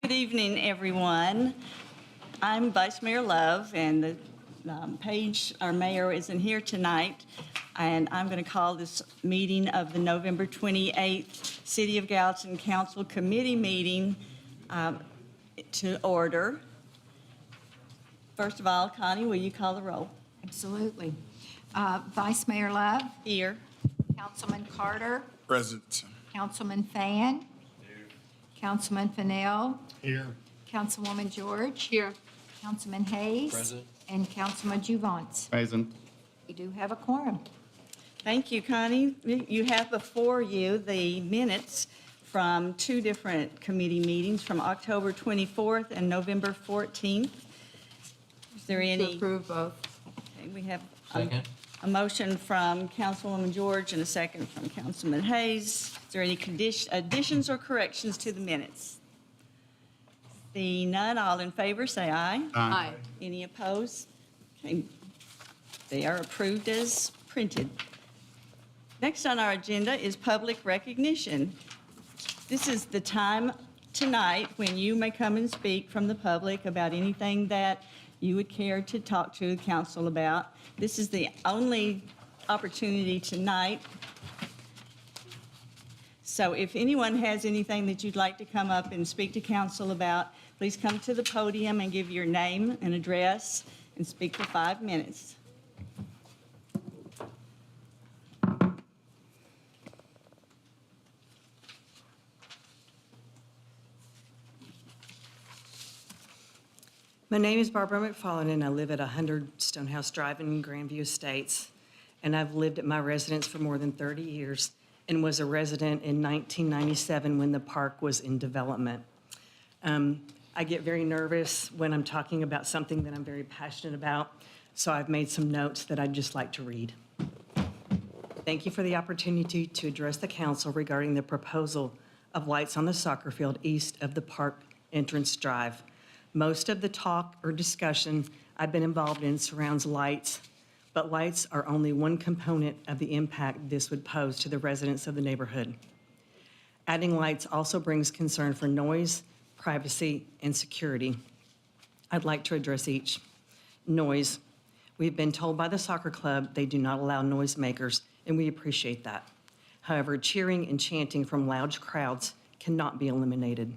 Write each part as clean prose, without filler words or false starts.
Good evening, everyone. I'm Vice Mayor Love, and Paige, our mayor, isn't here tonight. And I'm going to call this meeting of the November 28th City of Gallatin Council Committee meeting to order. First of all, Connie, will you call the roll? Absolutely. Vice Mayor Love, Here. Councilman Carter, Present. Councilman Fan, Councilman Fennell, Here. Councilwoman George. Here. Councilman Hayes. Present. And Councilman Juvance. Present. We do have a quorum. Thank you, Connie. You have before you the minutes from two different committee meetings from October 24th and November 14th. Is there To any? approve both. Okay, we have Second. a motion from Councilwoman George and a second from Councilman Hayes. Is there any additions or corrections to the minutes? Seeing none, all in favor, say aye. Aye. Any opposed? Okay, they are approved as printed. Next on our agenda is public recognition. This is the time tonight when you may come and speak from the public about anything that you would care to talk to the council about. This is the only opportunity tonight. So if anyone has anything that you'd like to come up and speak to council about, please come to the podium and give your name and address and speak for 5 minutes. My name is Barbara McFarland, and I live at 100 Stonehouse Drive in Grandview Estates. And I've lived at my residence for more than 30 years and was a resident in 1997 when the park was in development. I get very nervous when I'm talking about something that I'm very passionate about, so I've made some notes that I'd just like to read. Thank you for the opportunity to address the council regarding the proposal of lights on the soccer field east of the park entrance drive. Most of the talk or discussion I've been involved in surrounds lights, but lights are only one component of the impact this would pose to the residents of the neighborhood. Adding lights also brings concern for noise, privacy, and security. I'd like to address each. Noise. We've been told by the soccer club they do not allow noisemakers, and we appreciate that. However, cheering and chanting from loud crowds cannot be eliminated.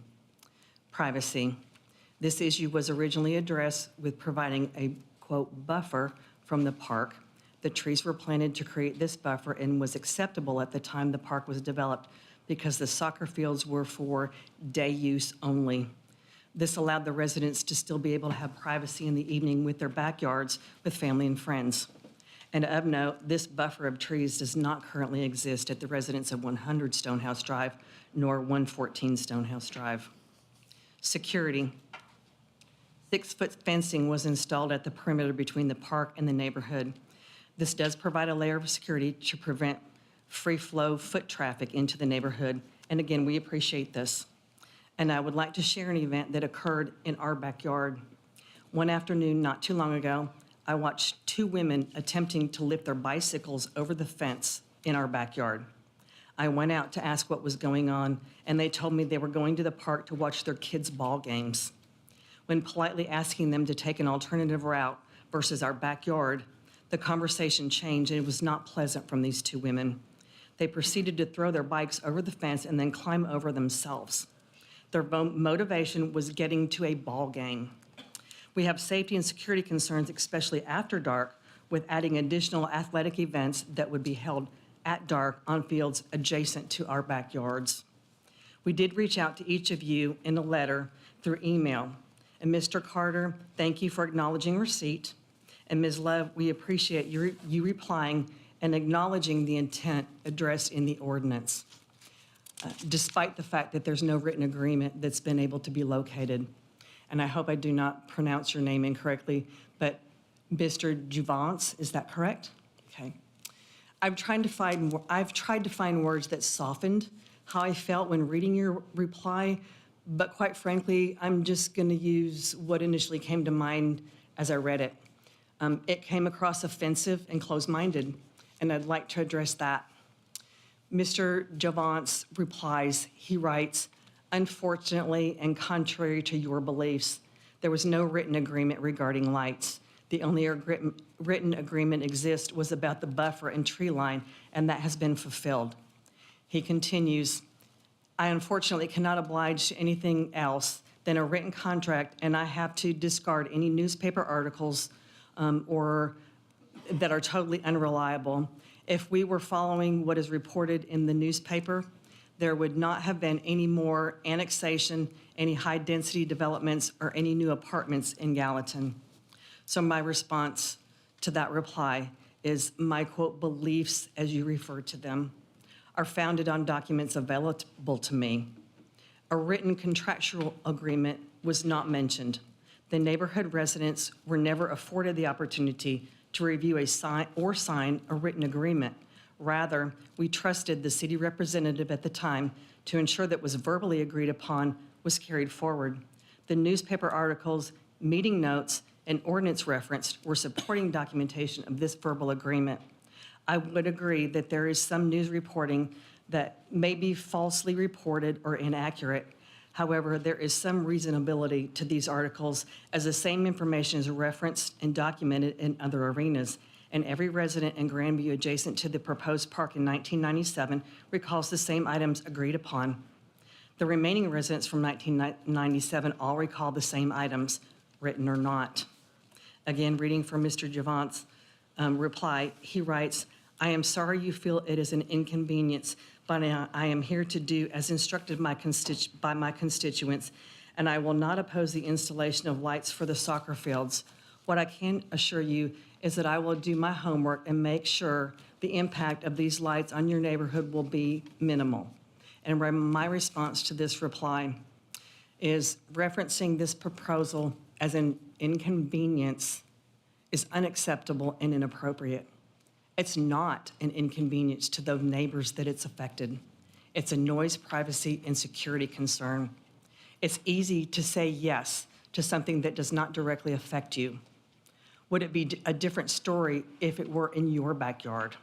Privacy. This issue was originally addressed with providing a, quote, buffer from the park. The trees were planted to create this buffer and was acceptable at the time the park was developed because the soccer fields were for day use only. This allowed the residents to still be able to have privacy in the evening with their backyards with family and friends. And of note, this buffer of trees does not currently exist at the residence of 100 Stonehouse Drive nor 114 Stonehouse Drive. Security. 6-foot fencing was installed at the perimeter between the park and the neighborhood. This does provide a layer of security to prevent free flow foot traffic into the neighborhood. And again, we appreciate this. And I would like to share an event that occurred in our backyard. One afternoon, not too long ago, I watched two women attempting to lift their bicycles over the fence in our backyard. I went out to ask what was going on, and they told me they were going to the park to watch their kids' ball games. When politely asking them to take an alternative route versus our backyard, the conversation changed, and it was not pleasant from these two women. They proceeded to throw their bikes over the fence and then climb over themselves. Their motivation was getting to a ball game. We have safety and security concerns, especially after dark, with adding additional athletic events that would be held at dark on fields adjacent to our backyards. We did reach out to each of you in a letter through email. And Mr. Carter, thank you for acknowledging receipt. And Ms. Love, we appreciate you replying and acknowledging the intent addressed in the ordinance, despite the fact that there's no written agreement that's been able to be located. And I hope I do not pronounce your name incorrectly, but Mr. Juvance, is that correct? Okay. I've tried to find words that softened how I felt when reading your reply, but quite frankly, I'm just going to use what initially came to mind as I read it. It came across offensive and closed-minded, and I'd like to address that. Mr. Juvance replies, he writes, Unfortunately, and contrary to your beliefs, there was no written agreement regarding lights. The only written agreement exists was about the buffer and tree line, and that has been fulfilled. He continues, I unfortunately cannot oblige to anything else than a written contract, and I have to discard any newspaper articles or that are totally unreliable. If we were following what is reported in the newspaper, there would not have been any more annexation, any high-density developments, or any new apartments in Gallatin. So my response to that reply is my, quote, beliefs, as you refer to them, are founded on documents available to me. A written contractual agreement was not mentioned. The neighborhood residents were never afforded the opportunity to review or sign a written agreement. Rather, we trusted the city representative at the time to ensure that what was verbally agreed upon was carried forward. The newspaper articles, meeting notes, and ordinance referenced were supporting documentation of this verbal agreement. I would agree that there is some news reporting that may be falsely reported or inaccurate. However, there is some reasonability to these articles, as the same information is referenced and documented in other arenas, and every resident in Grandview adjacent to the proposed park in 1997 recalls the same items agreed upon. The remaining residents from 1997 all recall the same items, written or not. Again, reading from Mr. Javant's reply, he writes, I am sorry you feel it is an inconvenience, but I am here to do as instructed by my constituents, and I will not oppose the installation of lights for the soccer fields. What I can assure you is that I will do my homework and make sure the impact of these lights on your neighborhood will be minimal. And my response to this reply is referencing this proposal as an inconvenience is unacceptable and inappropriate. It's not an inconvenience to those neighbors that it's affected. It's a noise, privacy, and security concern. It's easy to say yes to something that does not directly affect you. Would it be a different story if it were in your backyard?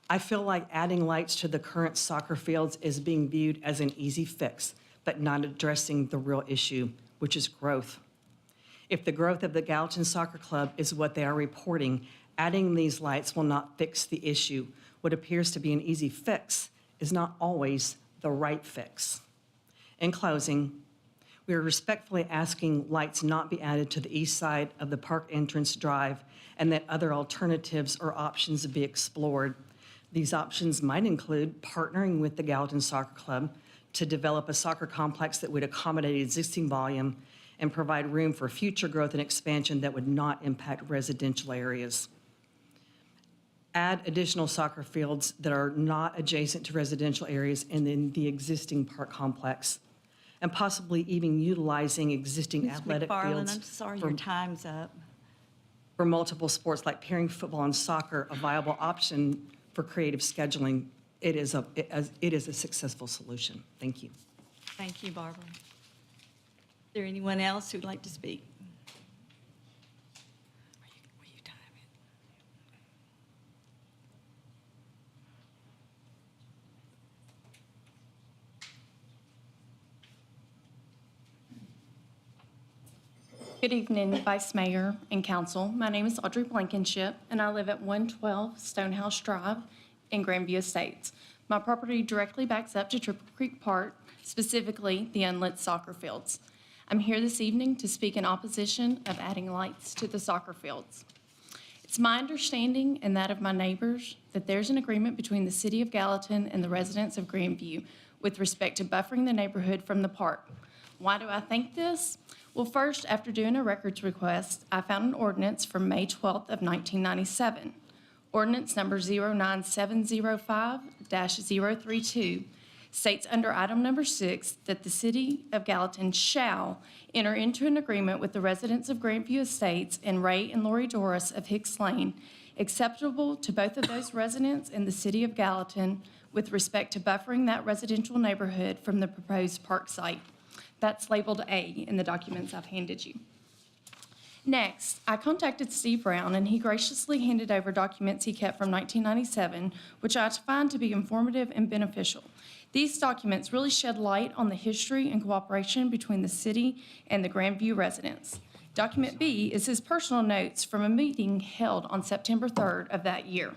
I feel like adding lights to the current soccer fields is being viewed as an easy fix, but not addressing the real issue, which is growth. If the growth of the Gallatin Soccer Club is what they are reporting, adding these lights will not fix the issue. What appears to be an easy fix is not always the right fix. In closing, we are respectfully asking lights not be added to the east side of the park entrance drive and that other alternatives or options be explored. These options might include partnering with the Gallatin Soccer Club to develop a soccer complex that would accommodate existing volume and provide room for future growth and expansion that would not impact residential areas. Add additional soccer fields that are not adjacent to residential areas and in the existing park complex, and possibly even utilizing existing Ms. athletic McFarland, fields I'm sorry, your time's up. for multiple sports like pairing football and soccer, a viable option for creative scheduling. It is a successful solution. Thank you. Thank you, Barbara. Is there anyone else who'd like to speak? Will you time it? Good evening, Vice Mayor and Council. My name is Audrey Blankenship, and I live at 112 Stonehouse Drive in Grandview Estates. My property directly backs up to Triple Creek Park, specifically the unlit soccer fields. I'm here this evening to speak in opposition of adding lights to the soccer fields. It's my understanding and that of my neighbors that there's an agreement between the City of Gallatin and the residents of Grandview with respect to buffering the neighborhood from the park. Why do I think this? Well, first, after doing a records request, I found an ordinance from May 12th of 1997. Ordinance number 09705-032 states under item number 6 that the City of Gallatin shall enter into an agreement with the residents of Grandview Estates and Ray and Lori Doris of Hicks Lane, acceptable to both of those residents and the City of Gallatin with respect to buffering that residential neighborhood from the proposed park site. That's labeled A in the documents I've handed you. Next, I contacted Steve Brown, and he graciously handed over documents he kept from 1997, which I find to be informative and beneficial. These documents really shed light on the history and cooperation between the city and the Grandview residents. Document B is his personal notes from a meeting held on September 3rd of that year.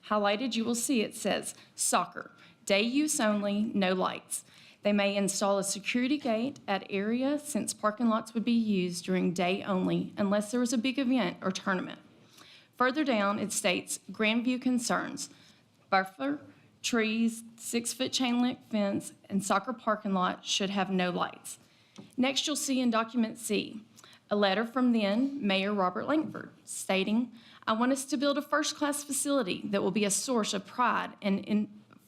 Highlighted, you will see it says, "Soccer, day use only, no lights. They may install a security gate at area since parking lots would be used during day only unless there was a big event or tournament." Further down, it states, "Grandview concerns, buffer, trees, 6-foot chain link fence, and soccer parking lot should have no lights." Next, you'll see in document C, a letter from then Mayor Robert Langford stating, "I want us to build a first-class facility that will be a source of pride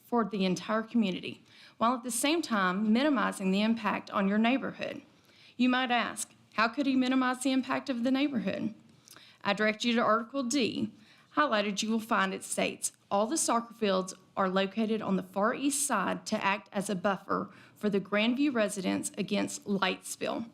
for the entire community, while at the same time minimizing the impact on your neighborhood." You might ask, how could he minimize the impact of the neighborhood? I direct you to Article D. Highlighted, you will find it states, "All the soccer fields are located on the far east side to act as a buffer for the Grandview residents against light spill."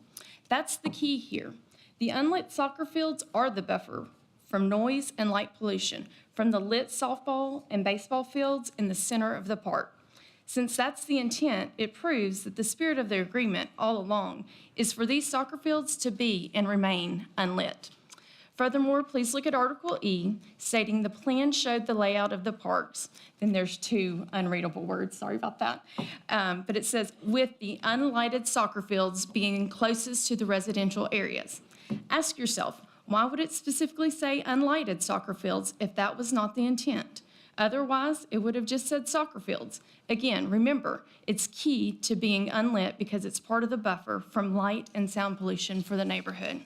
That's the key here. The unlit soccer fields are the buffer from noise and light pollution from the lit softball and baseball fields in the center of the park. Since that's the intent, it proves that the spirit of the agreement all along is for these soccer fields to be and remain unlit. Furthermore, please look at Article E, stating the plan showed the layout of the parks. Then there's two unreadable words, sorry about that. But it says, "with the unlighted soccer fields being closest to the residential areas." Ask yourself, why would it specifically say unlighted soccer fields if that was not the intent? Otherwise, it would have just said soccer fields. Again, remember, it's key to being unlit because it's part of the buffer from light and sound pollution for the neighborhood.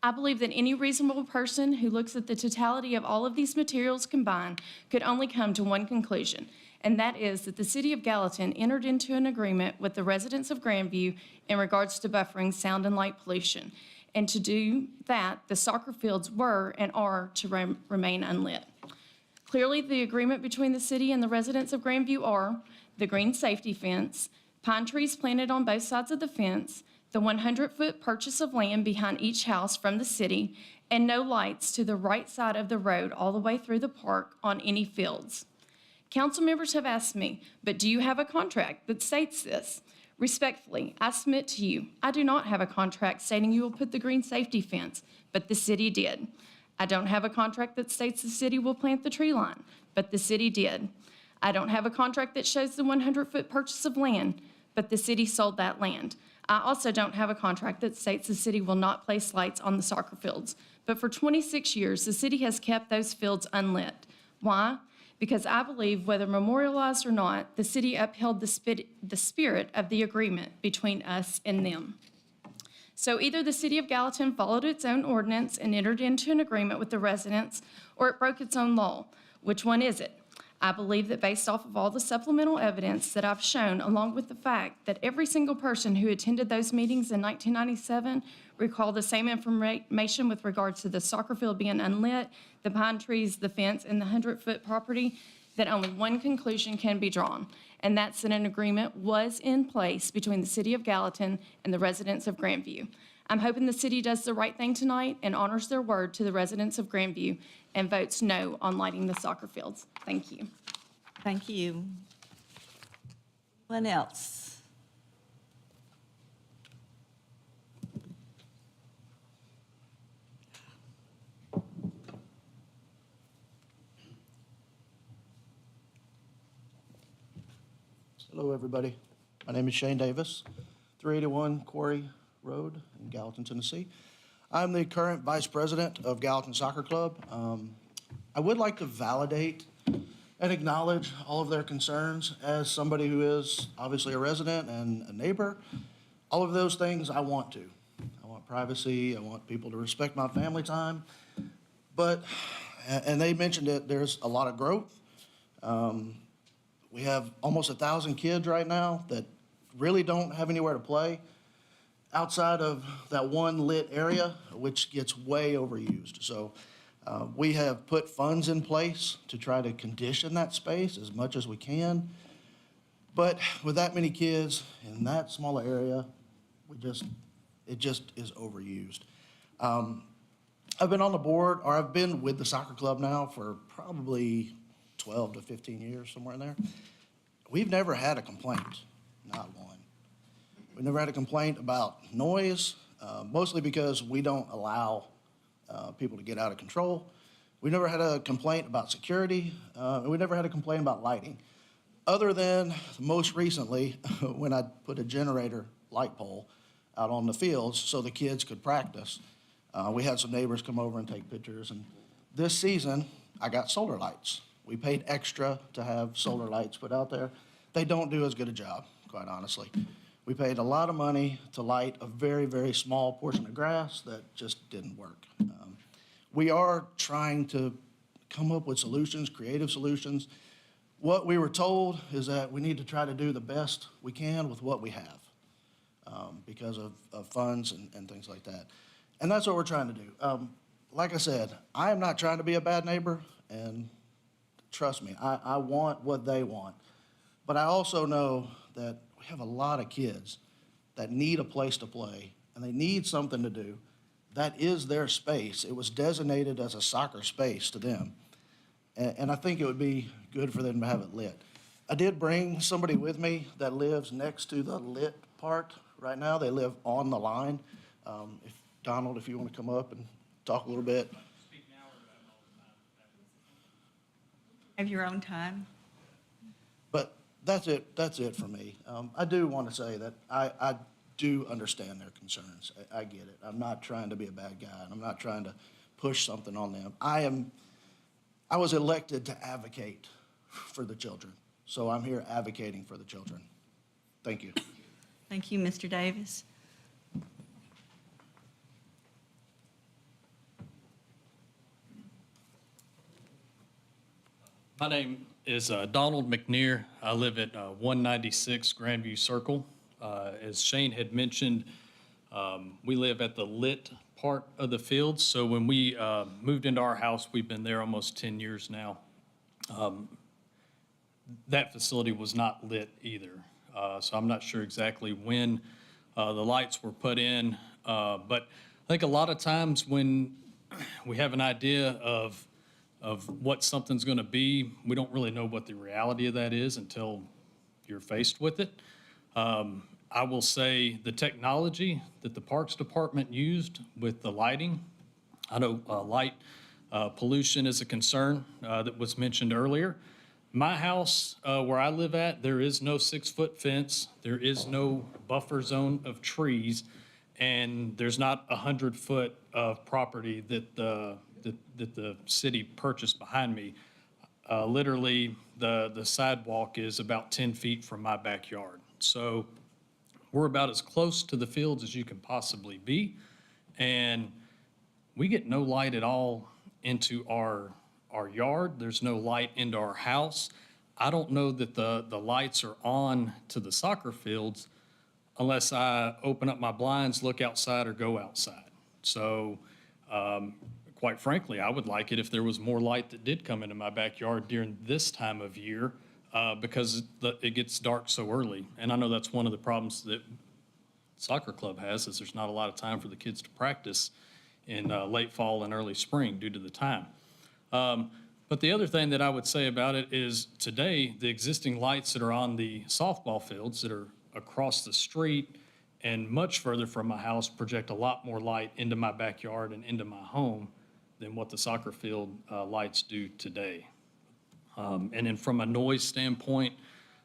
I believe that any reasonable person who looks at the totality of all of these materials combined could only come to one conclusion, and that is that the City of Gallatin entered into an agreement with the residents of Grandview in regards to buffering sound and light pollution. And to do that, the soccer fields were and are to remain unlit. Clearly, the agreement between the city and the residents of Grandview are the green safety fence, pine trees planted on both sides of the fence, the 100-foot purchase of land behind each house from the city, and no lights to the right side of the road all the way through the park on any fields. Council members have asked me, but do you have a contract that states this? Respectfully, I submit to you, I do not have a contract stating you will put the green safety fence, but the city did. I don't have a contract that states the city will plant the tree line, but the city did. I don't have a contract that shows the 100-foot purchase of land, but the city sold that land. I also don't have a contract that states the city will not place lights on the soccer fields, but for 26 years, the city has kept those fields unlit. Why? Because I believe, whether memorialized or not, the city upheld the spirit of the agreement between us and them. So either the City of Gallatin followed its own ordinance and entered into an agreement with the residents, or it broke its own law. Which one is it? I believe that based off of all the supplemental evidence that I've shown, along with the fact that every single person who attended those meetings in 1997 recalled the same information with regards to the soccer field being unlit, the pine trees, the fence, and the 100-foot property, that only one conclusion can be drawn, and that's that an agreement was in place between the City of Gallatin and the residents of Grandview. I'm hoping the city does the right thing tonight and honors their word to the residents of Grandview and votes no on lighting the soccer fields. Thank you. Thank you. Anyone else? Hello, everybody. My name is Shane Davis, 381 Quarry Road in Gallatin, Tennessee. I'm the current vice president of Gallatin Soccer Club. I would like to validate and acknowledge all of their concerns as somebody who is obviously a resident and a neighbor. All of those things I want to. I want privacy. I want people to respect my family time. But, and they mentioned that there's a lot of growth. We have almost 1,000 kids right now that really don't have anywhere to play outside of that one lit area, which gets way overused. So we have put funds in place to try to condition that space as much as we can. But with that many kids in that small area, it just is overused. I've been on the board, or I've been with the soccer club now for probably 12 to 15 years, somewhere in there. We've never had a complaint, not one. We never had a complaint about noise, mostly because we don't allow people to get out of control. We never had a complaint about security, and we never had a complaint about lighting. Other than most recently, when I put a generator light pole out on the fields so the kids could practice. We had some neighbors come over and take pictures, and this season, I got solar lights. We paid extra to have solar lights put out there. They don't do as good a job, quite honestly. We paid a lot of money to light a very, very small portion of grass that just didn't work. We are trying to come up with solutions, creative solutions. What we were told is that we need to try to do the best we can with what we have because of funds and things like that. And that's what we're trying to do. Like I said, I am not trying to be a bad neighbor, and trust me, I want what they want. But I also know that we have a lot of kids that need a place to play, and they need something to do. That is their space. It was designated as a soccer space to them. And I think it would be good for them to have it lit. I did bring somebody with me that lives next to the lit part right now. They live on the line. Donald, if you want to come up and talk a little bit. Have your own time. But that's it for me. I do want to say that I do understand their concerns. I get it. I'm not trying to be a bad guy, and I'm not trying to push something on them. I was elected to advocate for the children, so I'm here advocating for the children. Thank you. Thank you, Mr. Davis. My name is Donald McNear. I live at 196 Grandview Circle. As Shane had mentioned, we live at the lit part of the field. So when we moved into our house, we've been there almost 10 years now. That facility was not lit either. So I'm not sure exactly when the lights were put in. But I think a lot of times when we have an idea of what something's going to be, we don't really know what the reality of that is until you're faced with it. I will say the technology that the Parks Department used with the lighting, I know light pollution is a concern that was mentioned earlier. My house, where I live at, there is no 6-foot fence, there is no buffer zone of trees, and there's not 100 foot of property that the city purchased behind me. Literally, the sidewalk is about 10 feet from my backyard. So we're about as close to the fields as you can possibly be. And we get no light at all into our yard. There's no light into our house. I don't know that the lights are on to the soccer fields unless I open up my blinds, look outside, or go outside. So quite frankly, I would like it if there was more light that did come into my backyard during this time of year because it gets dark so early. And I know that's one of the problems that soccer club has is there's not a lot of time for the kids to practice in late fall and early spring due to the time. But the other thing that I would say about it is today, the existing lights that are on the softball fields that are across the street and much further from my house project a lot more light into my backyard and into my home than what the soccer field lights do today. And then from a noise standpoint,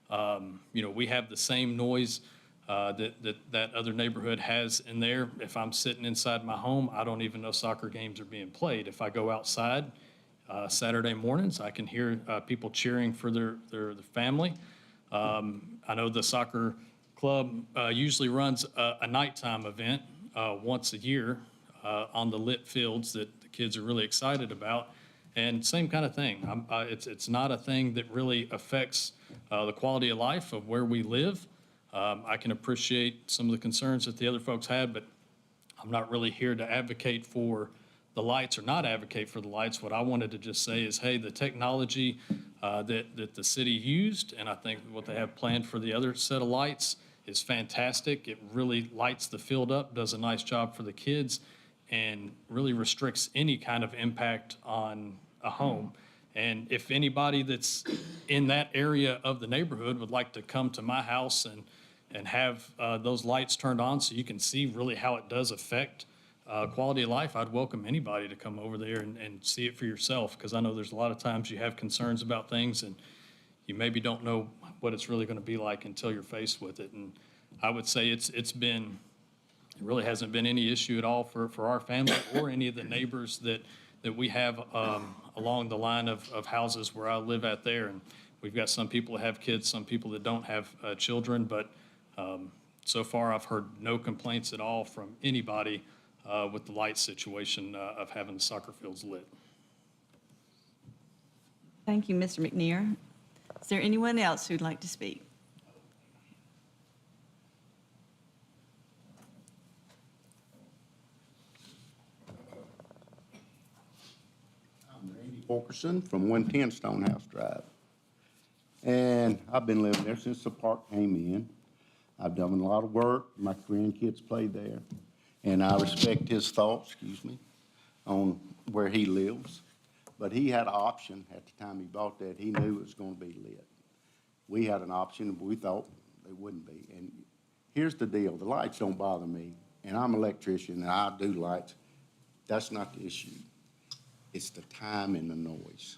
we have the same noise that other neighborhood has in there. If I'm sitting inside my home, I don't even know soccer games are being played. If I go outside Saturday mornings, I can hear people cheering for their family. I know the soccer club usually runs a nighttime event once a year on the lit fields that the kids are really excited about. And same kind of thing. It's not a thing that really affects the quality of life of where we live. I can appreciate some of the concerns that the other folks had, but I'm not really here to advocate for the lights or not advocate for the lights. What I wanted to just say is, hey, the technology that the city used, and I think what they have planned for the other set of lights is fantastic. It really lights the field up, does a nice job for the kids, and really restricts any kind of impact on a home. And if anybody that's in that area of the neighborhood would like to come to my house and have those lights turned on so you can see really how it does affect quality of life, I'd welcome anybody to come over there and see it for yourself, because I know there's a lot of times you have concerns about things and you maybe don't know what it's really going to be like until you're faced with it. And I would say it really hasn't been any issue at all for our family or any of the neighbors that we have along the line of houses where I live at there. And we've got some people that have kids, some people that don't have children, but so far I've heard no complaints at all from anybody with the light situation of having the soccer fields lit. Thank you, Mr. McNear. Is there anyone else who'd like to speak? I'm Randy Fulkerson from 110 Stonehouse Drive. And I've been living there since the park came in. I've done a lot of work. My grandkids played there. And I respect his thoughts, on where he lives. But he had an option at the time he bought that. He knew it was going to be lit. We had an option, but we thought it wouldn't be. And here's the deal. The lights don't bother me. And I'm an electrician, and I do lights. That's not the issue. It's the time and the noise.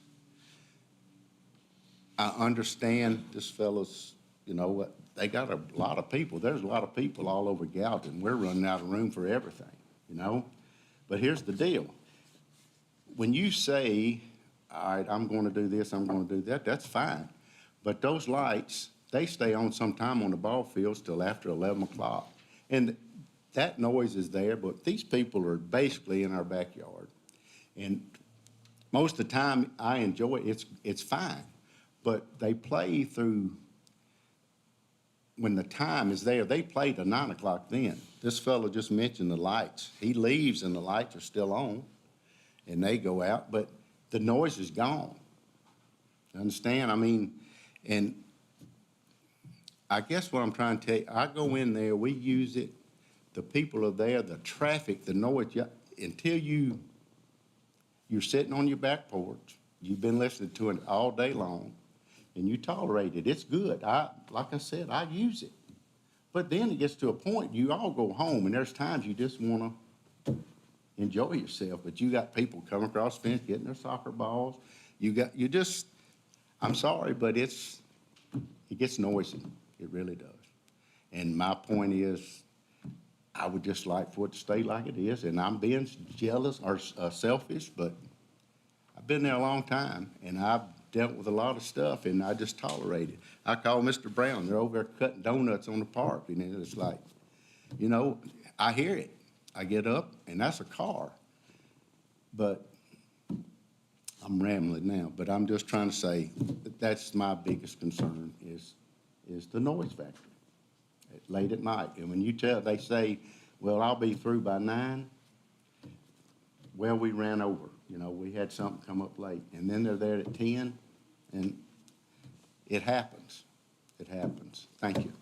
I understand this fellow's, they got a lot of people. There's a lot of people all over Gallatin. We're running out of room for everything, But here's the deal. When you say, all right, I'm going to do this, I'm going to do that, that's fine. But those lights, they stay on sometime on the ball fields till after 11 o'clock. And that noise is there, but these people are basically in our backyard. And most of the time, I enjoy it. It's fine. But they play through, when the time is there, they play to 9 o'clock then. This fellow just mentioned the lights. He leaves and the lights are still on, and they go out, but the noise is gone. You understand? And I guess what I'm trying to tell you, I go in there, we use it, the people are there, the traffic, the noise, until you're sitting on your back porch, you've been listening to it all day long, and you tolerate it. It's good. Like I said, I use it. But then it gets to a point, you all go home, and there's times you just want to enjoy yourself, but you got people coming across the fence, getting their soccer balls. I'm sorry, but it gets noisy. It really does. And my point is, I would just like for it to stay like it is, and I'm being jealous or selfish, but I've been there a long time, and I've dealt with a lot of stuff, and I just tolerate it. I call Mr. Brown. They're over there cutting donuts on the park, and it's like, I hear it. I get up, and that's a car. But I'm rambling now, but I'm just trying to say that's my biggest concern is the noise factor late at night. And when they say, well, I'll be through by 9, well, we ran over. We had something come up late. And then they're there at 10, and it happens. It happens. Thank you.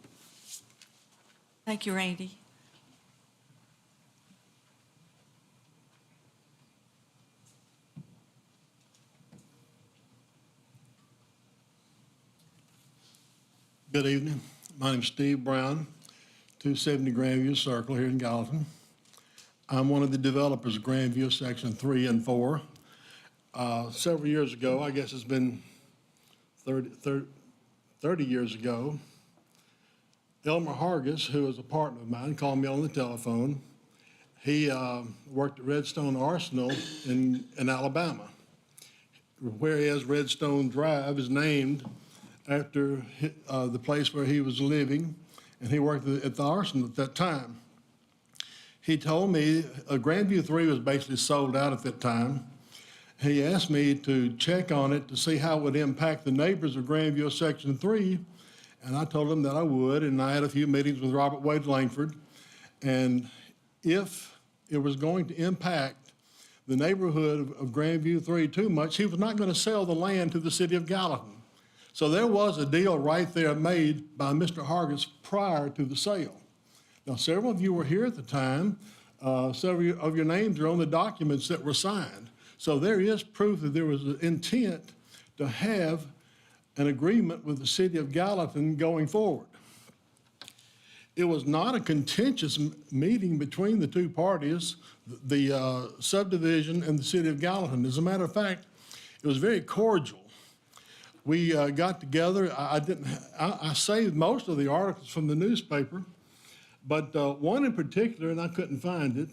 Thank you, Randy. Good evening. My name is Steve Brown, 270 Grandview Circle here in Gallatin. I'm one of the developers of Grandview Section 3 and 4. Several years ago, I guess it's been 30 years ago, Elmer Hargis, who is a partner of mine, called me on the telephone. He worked at Redstone Arsenal in Alabama, whereas Redstone Drive is named after the place where he was living, and he worked at the arsenal at that time. He told me Grandview 3 was basically sold out at that time. He asked me to check on it to see how it would impact the neighbors of Grandview Section 3, and I told him that I would, and I had a few meetings with Robert Wade Langford, and if it was going to impact the neighborhood of Grandview 3 too much, he was not going to sell the land to the city of Gallatin. So there was a deal right there made by Mr. Hargis prior to the sale. Now, several of you were here at the time. several of your names are on the documents that were signed. So there is proof that there was an intent to have an agreement with the city of Gallatin going forward. It was not a contentious meeting between the two parties, the subdivision and the city of Gallatin. As a matter of fact, it was very cordial. We got together. I saved most of the articles from the newspaper, but one in particular, and I couldn't find it,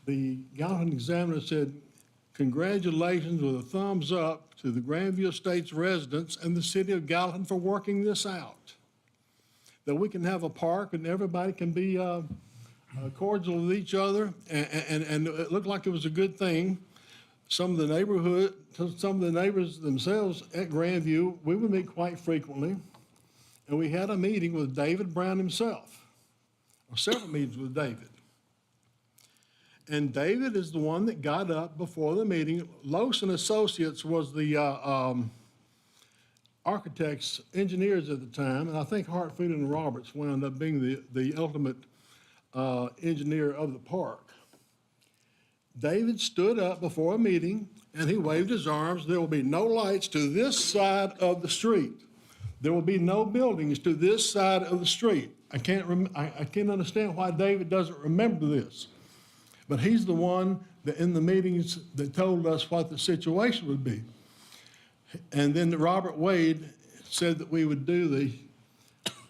the Gallatin Examiner said, "Congratulations with a thumbs up to the Grandview Estates residents and the city of Gallatin for working this out. That we can have a park and everybody can be cordial with each other, and it looked like it was a good thing." Some of the neighbors themselves at Grandview, we would meet quite frequently, and we had a meeting with David Brown himself, or several meetings with David. And David is the one that got up before the meeting. Lose and Associates was the architects, engineers at the time, and I think Hartfield and Roberts wound up being the ultimate engineer of the park. David stood up before a meeting and he waved his arms. "There will be no lights to this side of the street. There will be no buildings to this side of the street." I can't understand why David doesn't remember this. But he's the one that in the meetings that told us what the situation would be. And then Robert Wade said that we would do the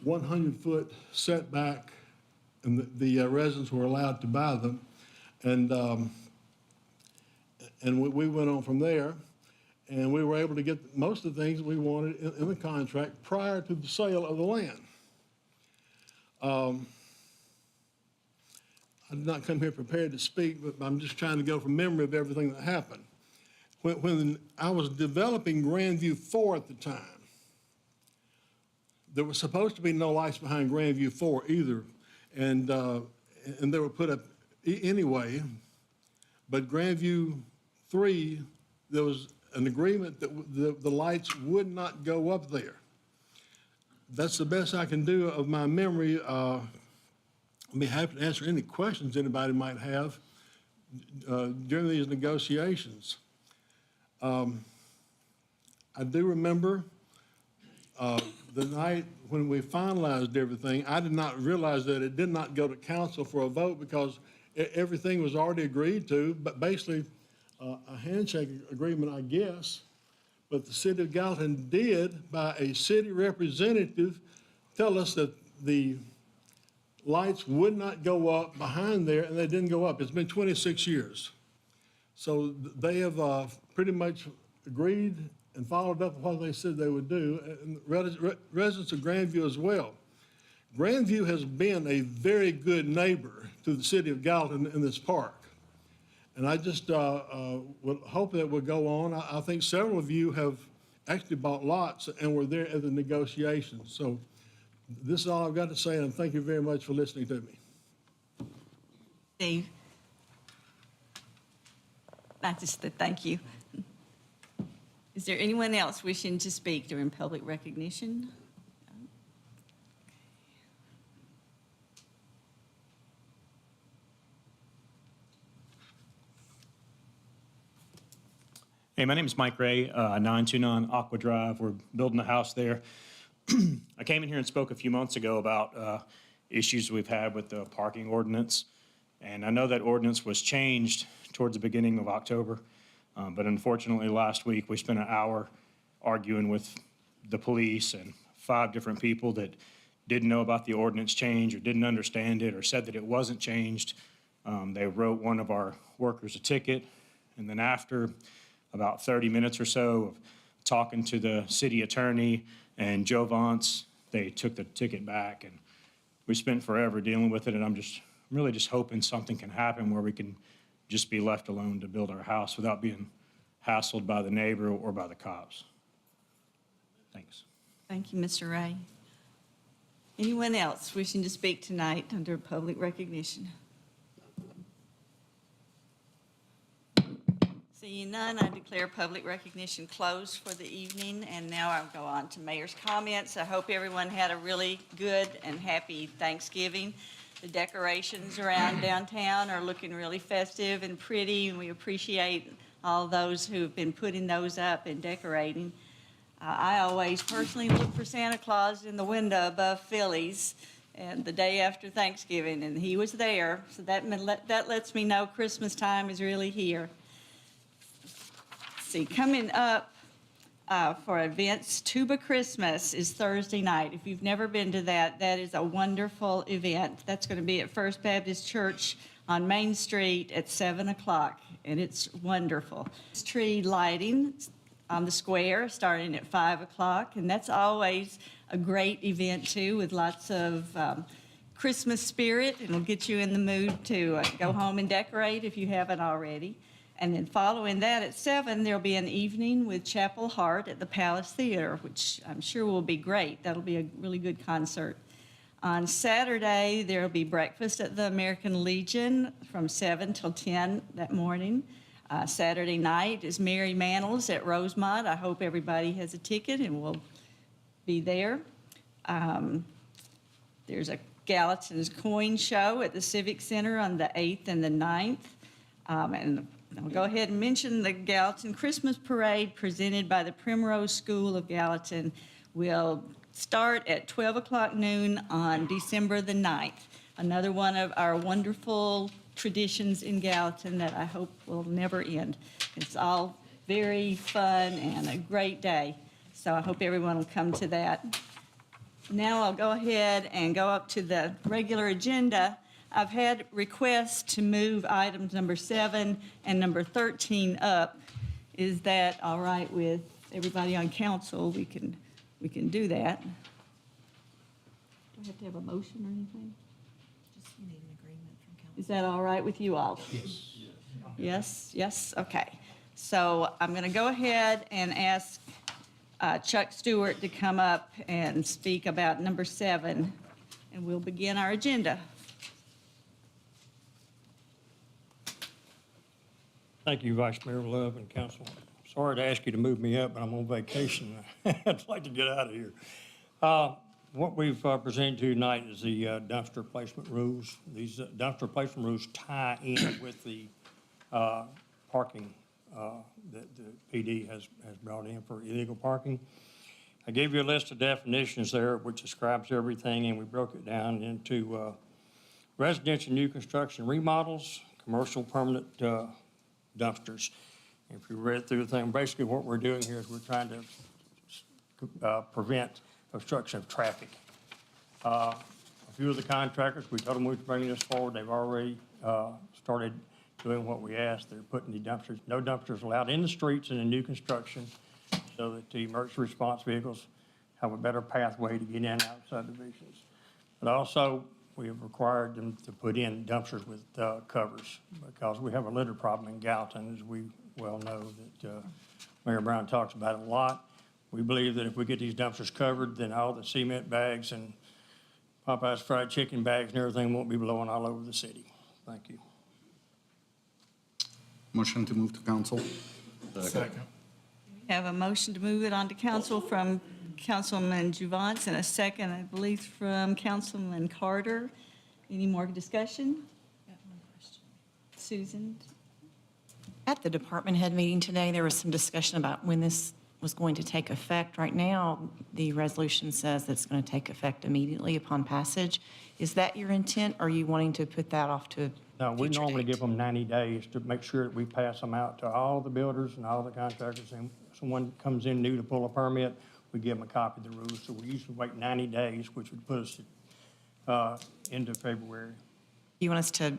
100-foot setback, and the residents were allowed to buy them. And we went on from there, and we were able to get most of the things we wanted in the contract prior to the sale of the land. I did not come here prepared to speak, but I'm just trying to go from memory of everything that happened. When I was developing Grandview 4 at the time, there was supposed to be no lights behind Grandview 4 either, and they were put up anyway. But Grandview 3, there was an agreement that the lights would not go up there. That's the best I can do of my memory. I'll be happy to answer any questions anybody might have during these negotiations. I do remember the night when we finalized everything. I did not realize that it did not go to council for a vote because everything was already agreed to, but basically a handshake agreement, I guess. But the city of Gallatin did, by a city representative, tell us that the lights would not go up behind there, and they didn't go up. It's been 26 years. So they have pretty much agreed and followed up what they said they would do, and residents of Grandview as well. Grandview has been a very good neighbor to the city of Gallatin in this park. And I just would hope that will go on. I think several of you have actually bought lots and were there at the negotiations. So this is all I've got to say, and thank you very much for listening to me. Steve? I just said thank you. Is there anyone else wishing to speak during public recognition? Hey, my name is Mike Ray, 929 Aqua Drive. We're building a house there. I came in here and spoke a few months ago about issues we've had with the parking ordinance. And I know that ordinance was changed towards the beginning of October. But unfortunately, last week, we spent an hour arguing with the police and 5 different people that didn't know about the ordinance change or didn't understand it or said that it wasn't changed. They wrote one of our workers a ticket. And then after about 30 minutes or so of talking to the city attorney and Joe Vance, they took the ticket back. And we spent forever dealing with it. And I'm really just hoping something can happen where we can just be left alone to build our house without being hassled by the neighbor or by the cops. Thanks. Thank you, Mr. Ray. Anyone else wishing to speak tonight under public recognition? Seeing none, I declare public recognition closed for the evening, and now I'll go on to mayor's comments. I hope everyone had a really good and happy Thanksgiving. The decorations around downtown are looking really festive and pretty, and we appreciate all those who've been putting those up and decorating. I always personally look for Santa Claus in the window above Phillies and the day after Thanksgiving, and he was there, so that lets me know Christmas time is really here. See, coming up for events, Tuba Christmas is Thursday night. If you've never been to that, that is a wonderful event. That's going to be at First Baptist Church on Main Street at 7 o'clock, and it's wonderful. Tree lighting on the square starting at 5 o'clock, and that's always a great event too, with lots of Christmas spirit. It'll get you in the mood to go home and decorate if you haven't already. And then following that at 7, there'll be an evening with Chapel Heart at the Palace Theater, which I'm sure will be great. That'll be a really good concert. On Saturday, there'll be breakfast at the American Legion from 7 till 10 that morning. Saturday night is Mary Mannel's at Rosemont. I hope everybody has a ticket and will be there. There's a Gallatin's Coin Show at the Civic Center on the 8th and the 9th. And I'll go ahead and mention the Gallatin Christmas Parade presented by the Primrose School of Gallatin will start at 12 o'clock noon on December the 9th. Another one of our wonderful traditions in Gallatin that I hope will never end. It's all very fun and a great day, so I hope everyone will come to that. Now I'll go ahead and go up to the regular agenda. I've had requests to move items number 7 and number 13 up. Is that all right with everybody on council? We can do that. Do I have to have a motion or anything? Just need an agreement from council. Is that all right with you all? Yes, yes, okay. So I'm going to go ahead and ask Chuck Stewart to come up and speak about number 7, and we'll begin our agenda. Thank you, Vice Mayor Love and Council. Sorry to ask you to move me up, but I'm on vacation. I'd like to get out of here. What we've presented to you tonight is the dumpster placement rules. These dumpster placement rules tie in with the parking that the PD has brought in for illegal parking. I gave you a list of definitions there which describes everything, and we broke it down into residential new construction remodels, commercial permanent dumpsters. If you read through the thing, basically what we're doing here is we're trying to prevent obstruction of traffic. A few of the contractors, we told them we were bringing this forward. They've already started doing what we asked. They're putting the dumpsters, no dumpsters allowed in the streets in the new construction so that the emergency response vehicles have a better pathway to get in and out of subdivisions. But also, we have required them to put in dumpsters with covers because we have a litter problem in Gallatin, as we well know that Mayor Brown talks about it a lot. We believe that if we get these dumpsters covered, then all the cement bags and Popeye's fried chicken bags and everything won't be blowing all over the city. Thank you. Motion to move to council. Second. We have a motion to move it on to council from Councilman Juvance and a second, I believe, from Councilman Carter. Any more discussion? Susan? At the department head meeting today, there was some discussion about when this was going to take effect. Right now, the resolution says it's going to take effect immediately upon passage. Is that your intent, or are you wanting to put that off to Now, we future normally date? give them 90 days to make sure that we pass them out to all the builders and all the contractors. And if someone comes in new to pull a permit, we give them a copy of the rules. So we usually wait 90 days, which would put us into February. You want us to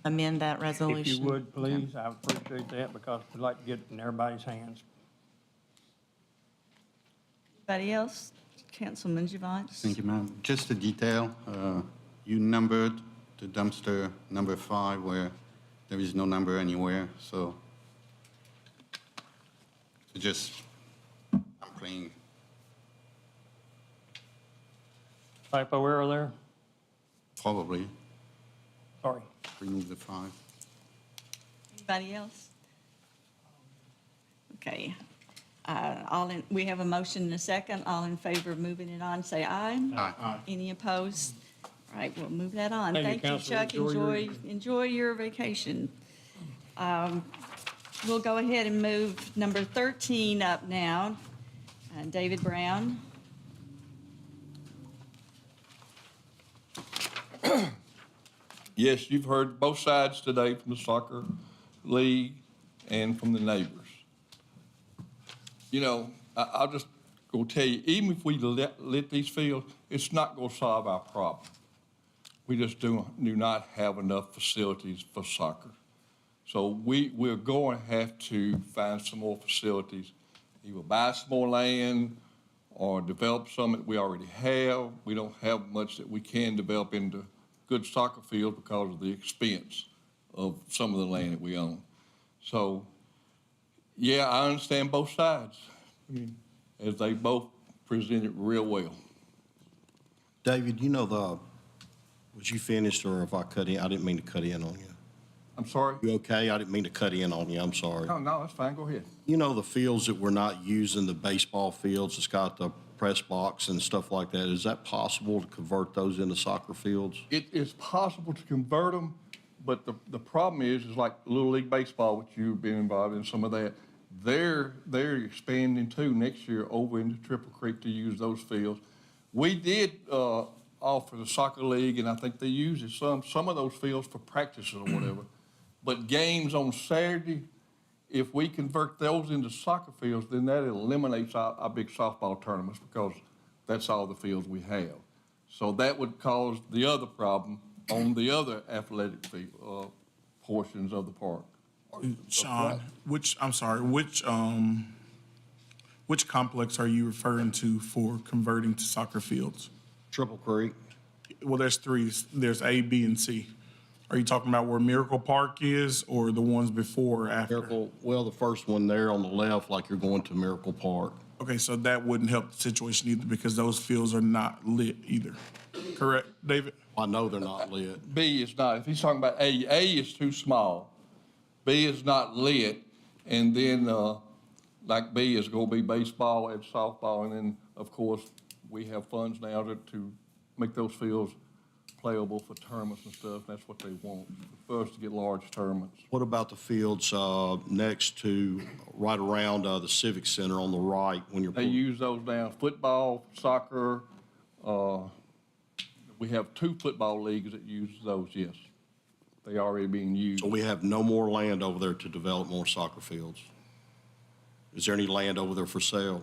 amend that resolution? If you would, please, I would appreciate that because we'd like to get it in everybody's hands. Anybody else? Councilman Juvance? Thank you, ma'am. Just a detail, you numbered the dumpster number 5 where there is no number anywhere, so just, I'm playing. Typo error there? Probably Sorry. remove the 5. Anybody else? Okay. We have a motion and a second. All in favor of moving it on, say aye. Aye. Any opposed? All right, we'll move that on. Thank you, Thank you, Counselor. Chuck. Enjoy your vacation. We'll go ahead and move number 13 up now. David Brown. Yes, you've heard both sides today from the soccer league and from the neighbors. You know, I'll just go tell you, even if we lit these fields, it's not going to solve our problem. We just do not have enough facilities for soccer. So we're going to have to find some more facilities, either buy some more land or develop some that we already have. We don't have much that we can develop into good soccer fields because of the expense of some of the land that we own. So, yeah, I understand both sides. I mean, as they both presented real well. David, you know was you finished, or if I cut in? I didn't mean to cut in on you. I'm sorry? You okay? I didn't mean to cut in on you. I'm sorry. No, that's fine. Go ahead. You know the fields that we're not using, the baseball fields, it's got the press box and stuff like that. Is that possible to convert those into soccer fields? It is possible to convert them, but the problem is like Little League Baseball, which you've been involved in some of that, they're expanding too next year over into Triple Creek to use those fields. We did offer the soccer league, and I think they use some of those fields for practices or whatever. But games on Saturday, if we convert those into soccer fields, then that eliminates our big softball tournaments because that's all the fields we have. So that would cause the other problem on the other athletic field, portions of the park. Sean, which complex are you referring to for converting to soccer fields? Triple Creek. Well, there's three. There's A, B, and C. Are you talking about where Miracle Park is, or the ones before or after? Well, the first one there on the left, like you're going to Miracle Park. Okay, so that wouldn't help the situation either because those fields are not lit either. Correct, David? I know they're not lit. B is not. If he's talking about A is too small. B is not lit, and then like B is going to be baseball and softball, and then of course we have funds now to make those fields playable for tournaments and stuff. That's what they want, for us to get large tournaments. What about the fields next to, right around the Civic Center on the right when you're? They use those down. Football, soccer. We have 2 football leagues that use those. Yes, they are already being used. So we have no more land over there to develop more soccer fields. Is there any land over there for sale?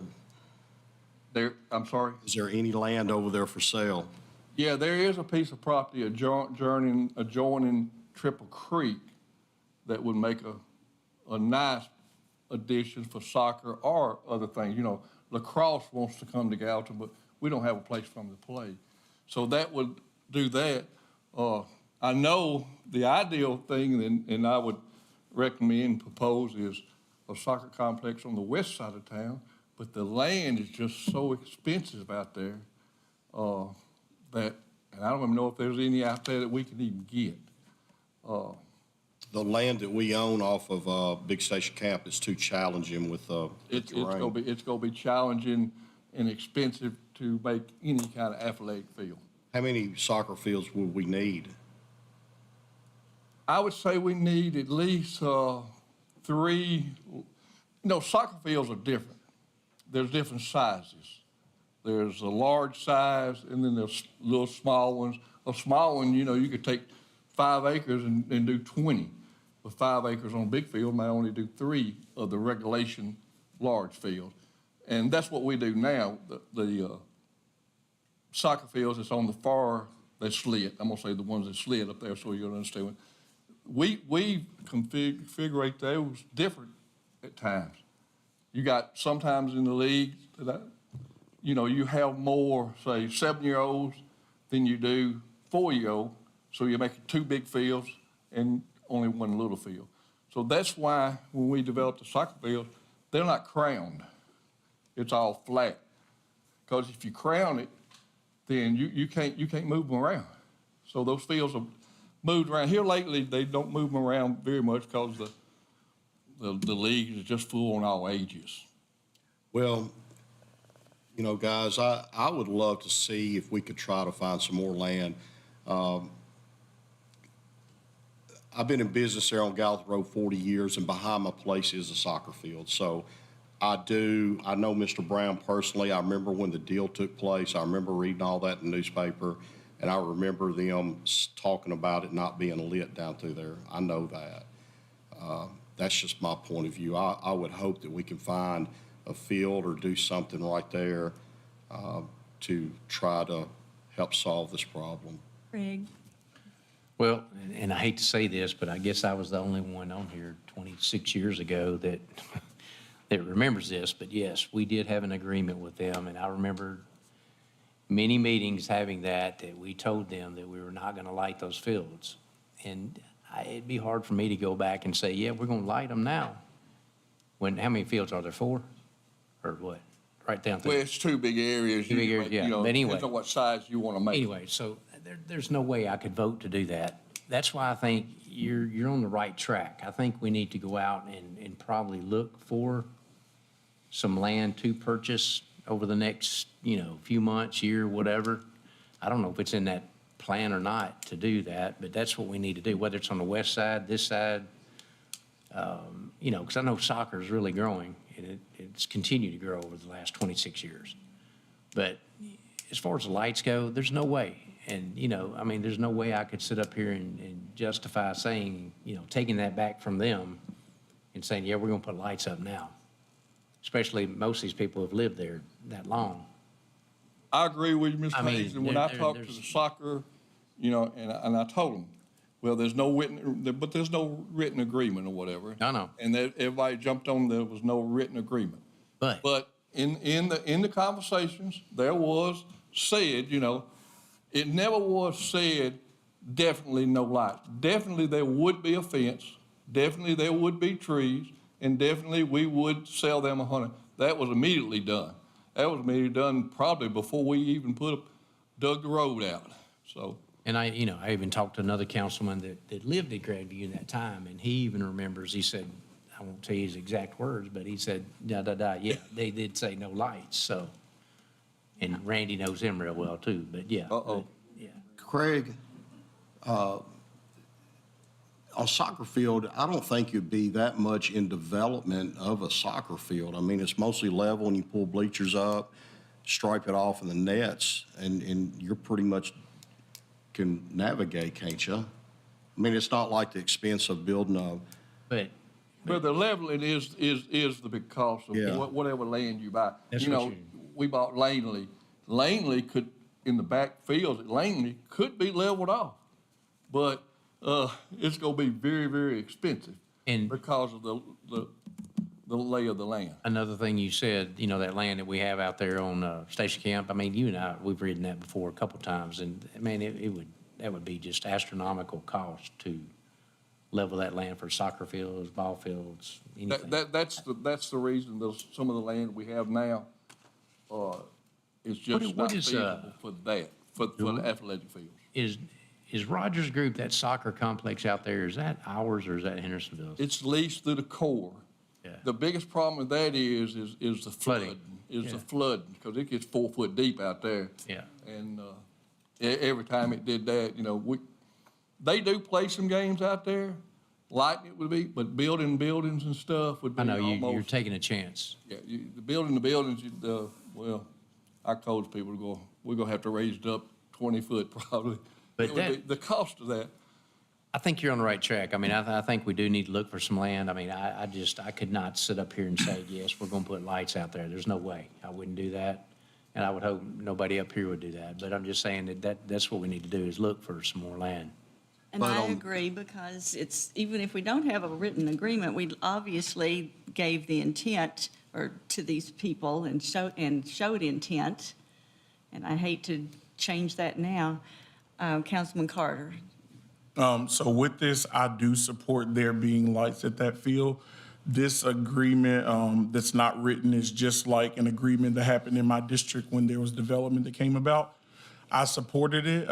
I'm sorry? Is there any land over there for sale? Yeah, there is a piece of property adjoining Triple Creek that would make a nice addition for soccer or other things. You know, lacrosse wants to come to Gallatin, but we don't have a place for them to play. So that would do that. I know the ideal thing, and I would recommend and propose, is a soccer complex on the west side of town, but the land is just so expensive out there and I don't even know if there's any out there that we can even get. The land that we own off of Big Station Camp is too challenging with It's terrain. gonna be challenging and expensive to make any kind of athletic field. How many soccer fields would we need? I would say we need at least 3. You know, soccer fields are different. There's different sizes. There's a large size, and then there's little small ones. A small one, you know, you could take 5 acres and do 20. With 5 acres on a big field, may only do 3 of the regulation large field. And that's what we do now. The soccer fields that's on the far, that's lit. I'm gonna say the ones that's lit up there so you'll understand. We configure those different at times. You got sometimes in the league that you know, you have more, say, 7-year-olds than you do 4-year-olds, so you're making 2 big fields and only 1 little field. So that's why when we develop the soccer field, they're not crowned. It's all flat. Because if you crown it, then you can't move them around. So those fields are moved around. Here lately, they don't move them around very much because the league is just full on all ages. Well, you know, guys, I would love to see if we could try to find some more land. I've been in business there on Gallatin Road 40 years, and behind my place is a soccer field. So I know Mr. Brown personally. I remember when the deal took place. I remember reading all that in the newspaper, and I remember them talking about it not being lit down through there. I know that. That's just my point of view. I would hope that we can find a field or do something right there to try to help solve this problem. Craig? Well, and I hate to say this, but I guess I was the only one on here 26 years ago that that remembers this. But yes, we did have an agreement with them, and I remember many meetings having that we told them that we were not going to light those fields. And it'd be hard for me to go back and say, yeah, we're going to light them now. How many fields are there? 4? Or what? Right down through. Well, it's 2 big areas. Two big areas, yeah. You know, But anyway. depends on what size you want to make. Anyway, so there's no way I could vote to do that. That's why I think you're on the right track. I think we need to go out and probably look for some land to purchase over the next, few months, year, whatever. I don't know if it's in that plan or not to do that, but that's what we need to do, whether it's on the west side, this side, because I know soccer is really growing, and it's continued to grow over the last 26 years. But as far as the lights go, there's no way. And, there's no way I could sit up here and justify saying, taking that back from them and saying, yeah, we're going to put lights up now. Especially most of these people have lived there that long. I agree with you, Mr. Hayes. And when I talked to there's- the soccer, and I told them, well, there's no written agreement or whatever. I know. And everybody jumped on there was no written agreement. But in the conversations, there was said, it never was said definitely no lights. Definitely there would be a fence. Definitely there would be trees. And definitely we would sell them 100. That was immediately done. That was immediately done probably before we even dug the road out. So. And I even talked to another councilman that lived at Grandview in that time, and he even remembers, he said, I won't tell you his exact words, but he said, yeah, they did say no lights, so. And Randy knows him real well too, but yeah. Uh-oh. Yeah. Craig, on soccer field, I don't think you'd be that much in development of a soccer field. I mean, it's mostly level and you pull bleachers up, stripe it off in the nets, and you're pretty much can navigate, can't you? I mean, it's not like the expense of building a. But the leveling is the big cost of whatever land you buy. That's We bought Langley. Langley could, in the back fields at Langley, could be leveled off. But it's going to be very, very expensive because of the lay of the land. Another thing you said, that land that we have out there on Station Camp, I mean, you and I, we've ridden that before a couple times, and man, that would be just astronomical cost to level that land for soccer fields, ball fields, anything. That's the reason some of the land we have now is just not feasible for that, for the athletic fields. Is Rogers Group, that soccer complex out there, is that ours or is that Hendersonville's? It's leased through the Corps. Yeah. The biggest problem with that is the flooding. The flooding, because it gets 4 foot deep out there. Yeah. And every time it did that, they do play some games out there, lighting it would be, but building buildings and stuff would be I know, almost. you're taking a chance. Yeah, the buildings, well, I told people we're going to have to raise it up 20 foot probably. But the cost of that. I think you're on the right track. I mean, I think we do need to look for some land. I mean, I could not sit up here and say, yes, we're going to put lights out there. There's no way. I wouldn't do that. And I would hope nobody up here would do that. But I'm just saying that's what we need to do is look for some more land. And I agree, because even if we don't have a written agreement, we obviously gave the intent to these people and showed intent. And I hate to change that now. Councilman Carter. So with this, I do support there being lights at that field. This agreement that's not written is just like an agreement that happened in my district when there was development that came about. I supported it.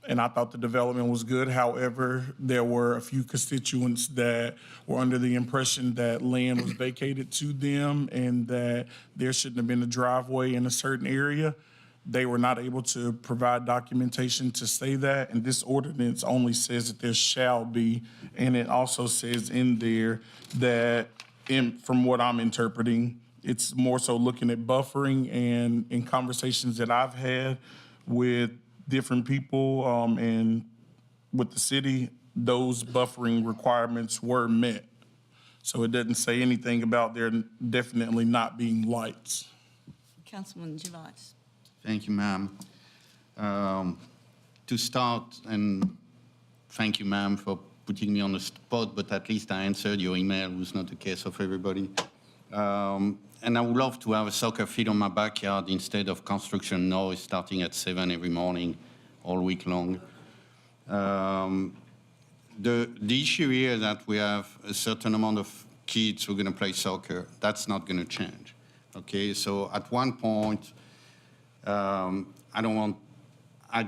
and I thought the development was good. However, there were a few constituents that were under the impression that land was vacated to them and that there shouldn't have been a driveway in a certain area. They were not able to provide documentation to say that, and this ordinance only says that there shall be, and it also says in there that, from what I'm interpreting, it's more so looking at buffering, and in conversations that I've had with different people and with the city, those buffering requirements were met. So it doesn't say anything about there definitely not being lights. Councilman Javas. Thank you, ma'am. To start, and thank you, ma'am, for putting me on the spot, but at least I answered your email, it was not the case of everybody. And I would love to have a soccer field on my backyard instead of construction noise starting at 7 every morning, all week long. The issue here is that we have a certain amount of kids who are going to play soccer. That's not going to change. Okay, so at one point, I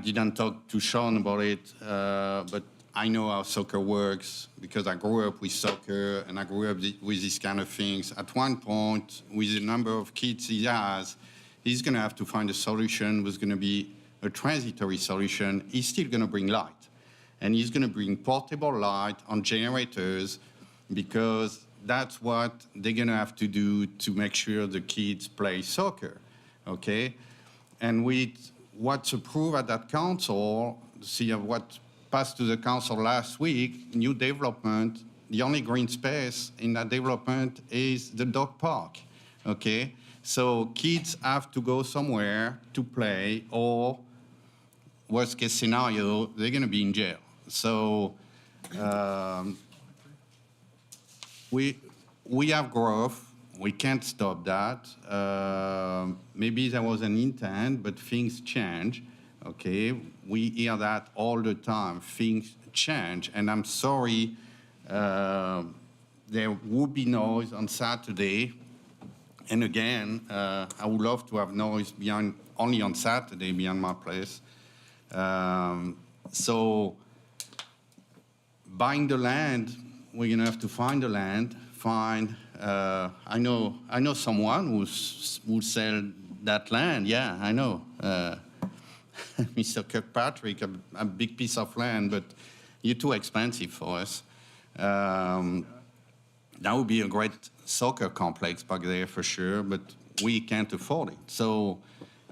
didn't talk to Sean about it, but I know how soccer works because I grew up with soccer and I grew up with these kind of things. At one point, with the number of kids he has, he's going to have to find a solution was going to be a transitory solution. He's still going to bring light. And he's going to bring portable light on generators because that's what they're going to have to do to make sure the kids play soccer, okay? And with what's approved at that council, see what passed to the council last week, new development, the only green space in that development is the dog park, okay? So kids have to go somewhere to play, or worst case scenario, they're gonna be in jail. So we have growth. We can't stop that. Maybe there was an intent, but things change, okay? We hear that all the time, things change. And I'm sorry, there will be noise on Saturday. And again, I would love to have noise only on Saturday beyond my place. So buying the land, we're gonna have to find the land, I know someone who sell that land. Yeah, I know. Mr. Kirkpatrick, a big piece of land, but you're too expensive for us. That would be a great soccer complex back there for sure, but we can't afford it. So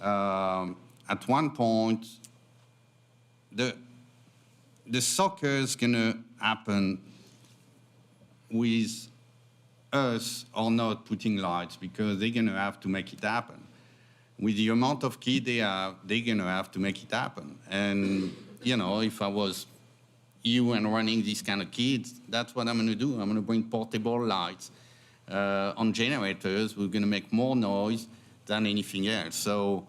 at one point, the soccer is gonna happen with us or not putting lights because they're gonna have to make it happen. With the amount of kids they have, they're gonna have to make it happen. And, you know, if I was you and running these kind of kids, that's what I'm gonna do. I'm gonna bring portable lights on generators. We're gonna make more noise than anything else. So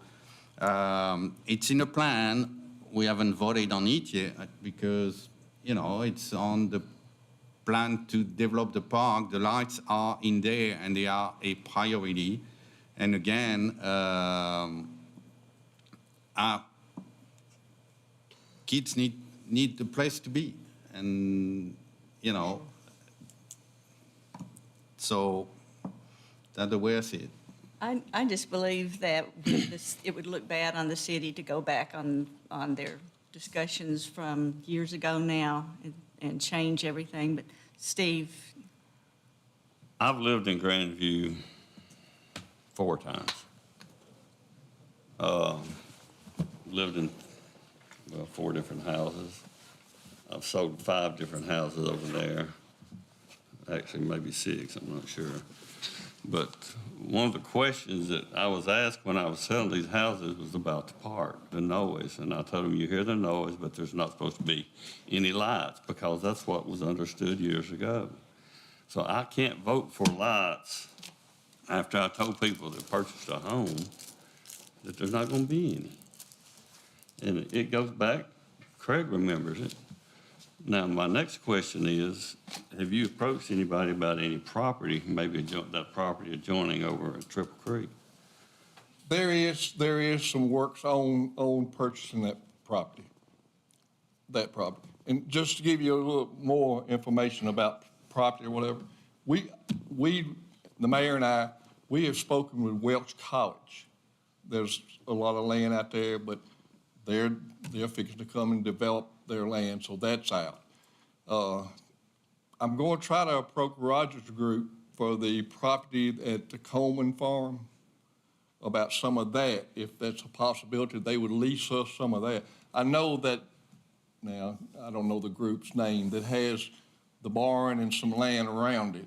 it's in a plan. We haven't voted on it yet because, you know, it's on the plan to develop the park. The lights are in there and they are a priority. And again, kids need the place to be. And, you know, so that's the way I see it. I just believe that with this, it would look bad on the city to go back on their discussions from years ago now and change everything. But Steve? I've lived in Grandview 4 times. Lived in, 4 different houses. I've sold 5 different houses over there. Actually, maybe 6, I'm not sure. But one of the questions that I was asked when I was selling these houses was about the park, the noise. And I told them, you hear the noise, but there's not supposed to be any lights because that's what was understood years ago. So I can't vote for lights after I told people that purchased a home that there's not going to be any. And it goes back, Craig remembers it. Now, my next question is, have you approached anybody about any property, maybe that property adjoining over at Triple Creek? There is some works on purchasing that property. that property. And just to give you a little more information about property or whatever, the mayor and I, we have spoken with Welch College. There's a lot of land out there, but they're fixing to come and develop their land, so that's out. I'm going to try to approach Rogers Group for the property at the Coleman Farm about some of that, if that's a possibility, they would lease us some of that. I know that, now, I don't know the group's name, that has the barn and some land around it.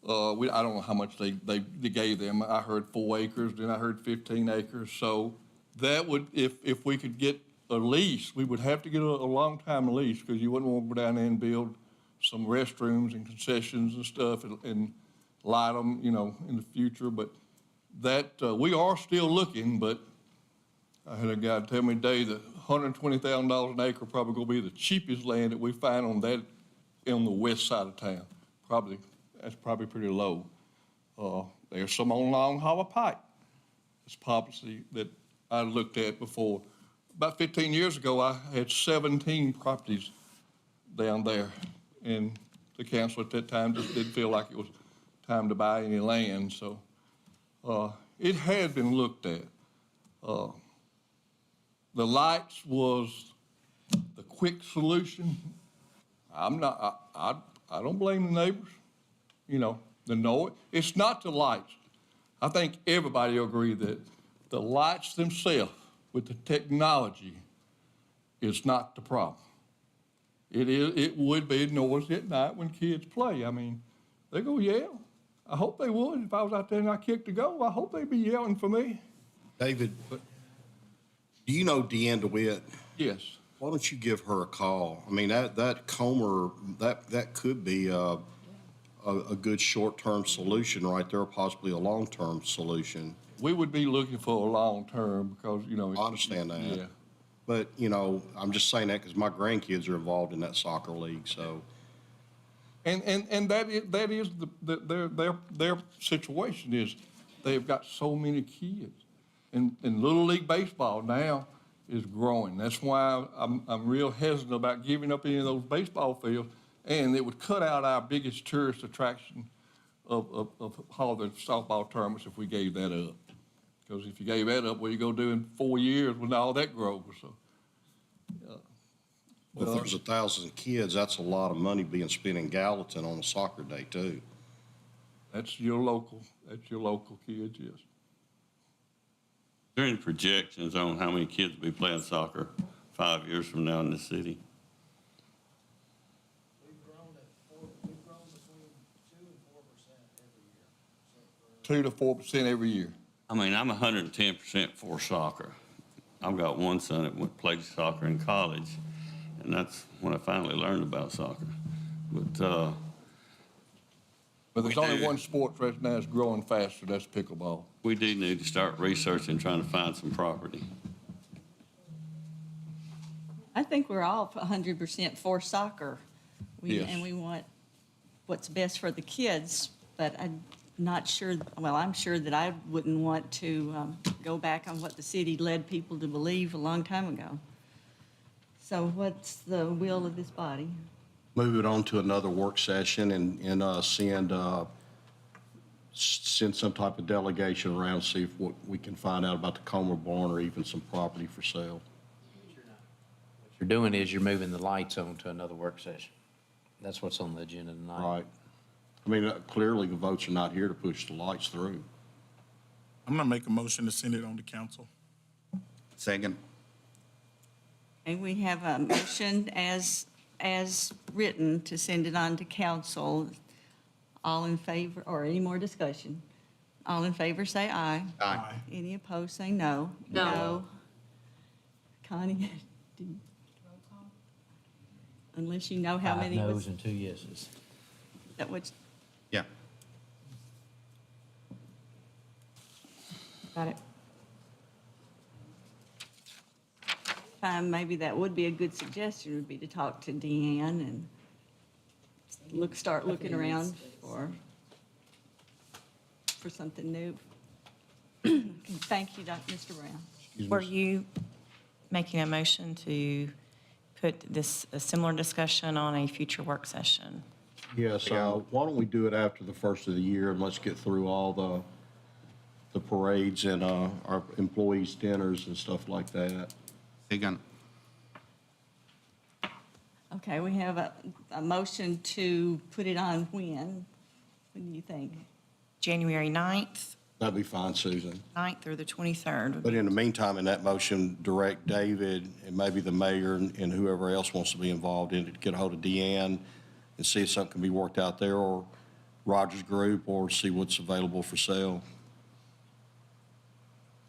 I don't know how much they gave them. I heard 4 acres, then I heard 15 acres. So that would, if we could get a lease, we would have to get a long-time lease, because you wouldn't want to go down there and build some restrooms and concessions and stuff and light them, you know, in the future. But that, we are still looking, but I had a guy tell me today that $120,000 an acre probably gonna be the cheapest land that we find on the west side of town. That's probably pretty low. There's some on Long Hollow Pike. It's policy that I looked at before. About 15 years ago, I had 17 properties down there, and the council at that time just didn't feel like it was time to buy any land, so it had been looked at. The lights was the quick solution. I don't blame the neighbors. You know, the noise. It's not the lights. I think everybody will agree that the lights themselves with the technology is not the problem. It would be noisy at night when kids play. I mean, they go yell. I hope they would. If I was out there and I kicked a goal, I hope they'd be yelling for me. David, do you know Deanne DeWitt? Yes. Why don't you give her a call? I mean, that Comer, that could be a good short-term solution right there, possibly a long-term solution. We would be looking for a long-term because, you know. I understand that. Yeah. But, you know, I'm just saying that because my grandkids are involved in that soccer league, so. And that is their situation is they've got so many kids. And Little League Baseball now is growing. That's why I'm real hesitant about giving up any of those baseball fields. And it would cut out our biggest tourist attraction of all the softball tournaments if we gave that up. Because if you gave that up, what are you going to do in 4 years when all that grows? So, Well, if there's 1,000 kids, that's a lot of money being spent in Gallatin on a soccer day, too. That's your local kids, yes. Is there any projections on how many kids will be playing soccer 5 years from now in the city? We've grown between 2 and 4% every year. 2 to 4% every year. I mean, I'm 110% for soccer. I've got one son that played soccer in college, and that's when I finally learned about soccer. But there's only one sport right now that's growing faster, that's pickleball. we do need to start researching, trying to find some property. I think we're all 100% for soccer. Yes. And we want what's best for the kids, but I'm not sure, well, I'm sure that I wouldn't want to go back on what the city led people to believe a long time ago. So what's the will of this body? Move it on to another work session and send some type of delegation around, see if what we can find out about the Comer barn or even some property for sale. What you're doing is you're moving the lights on to another work session. That's what's on the agenda tonight. Right. I mean, clearly the votes are not here to push the lights through. I'm gonna make a motion to send it on to council. Second. And we have a motion as written to send it on to council. All in favor, or any more discussion? All in favor, say aye. Aye. Any opposed, say no. No. Connie? Unless you know how 5 many noes was, and 2 yeses. that was, Yeah. Got it. maybe that would be a good suggestion, would be to talk to Deanne and start looking around for something new. Thank you, Mr. Brown. Were you making a motion to put this, a similar discussion on a future work session. Yes, why don't we do it after the first of the year, and let's get through all the parades and our employees' dinners and stuff like that. Again, Okay, we have a motion to put it on when? When do you think? January 9th, That'd be fine, Susan. 9th or the 23rd. But in the meantime, in that motion, direct David and maybe the mayor and whoever else wants to be involved in it, to get a hold of Deanne and see if something can be worked out there, or Rogers Group, or see what's available for sale.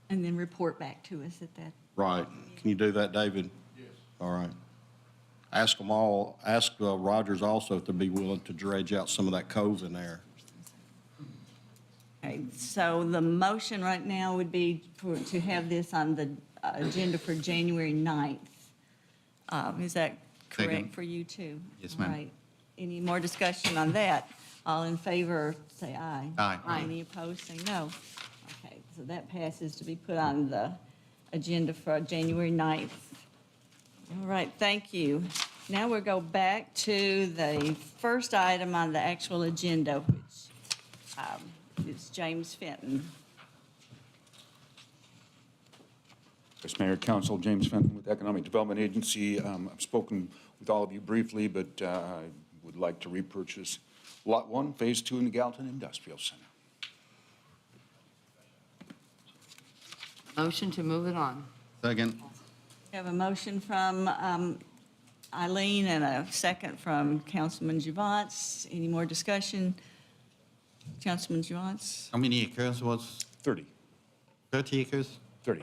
And then report back to us at that. Right. Can you do that, David? Yes. All right. Ask them all, ask Rogers also if they'd be willing to dredge out some of that cove in there. Okay, so the motion right now would be to have this on the agenda for January 9th. Is that correct Second. for you too? Yes, ma'am. All right. Any more discussion on that? All in favor, say aye. Aye. Any opposed, say no. Okay, so that passes to be put on the agenda for January 9th. All right, thank you. Now we'll go back to the first item on the actual agenda, which is James Fenton. Vice Mayor, Council, James Fenton with Economic Development Agency. I've spoken with all of you briefly, but I would like to repurchase Lot 1, Phase 2 in the Gallatin Industrial Center. Motion to move it on. second. We have a motion from Eileen and a second from Councilman Javance. Any more discussion? Councilman Javance? How many acres was? 30. 30 acres? 30.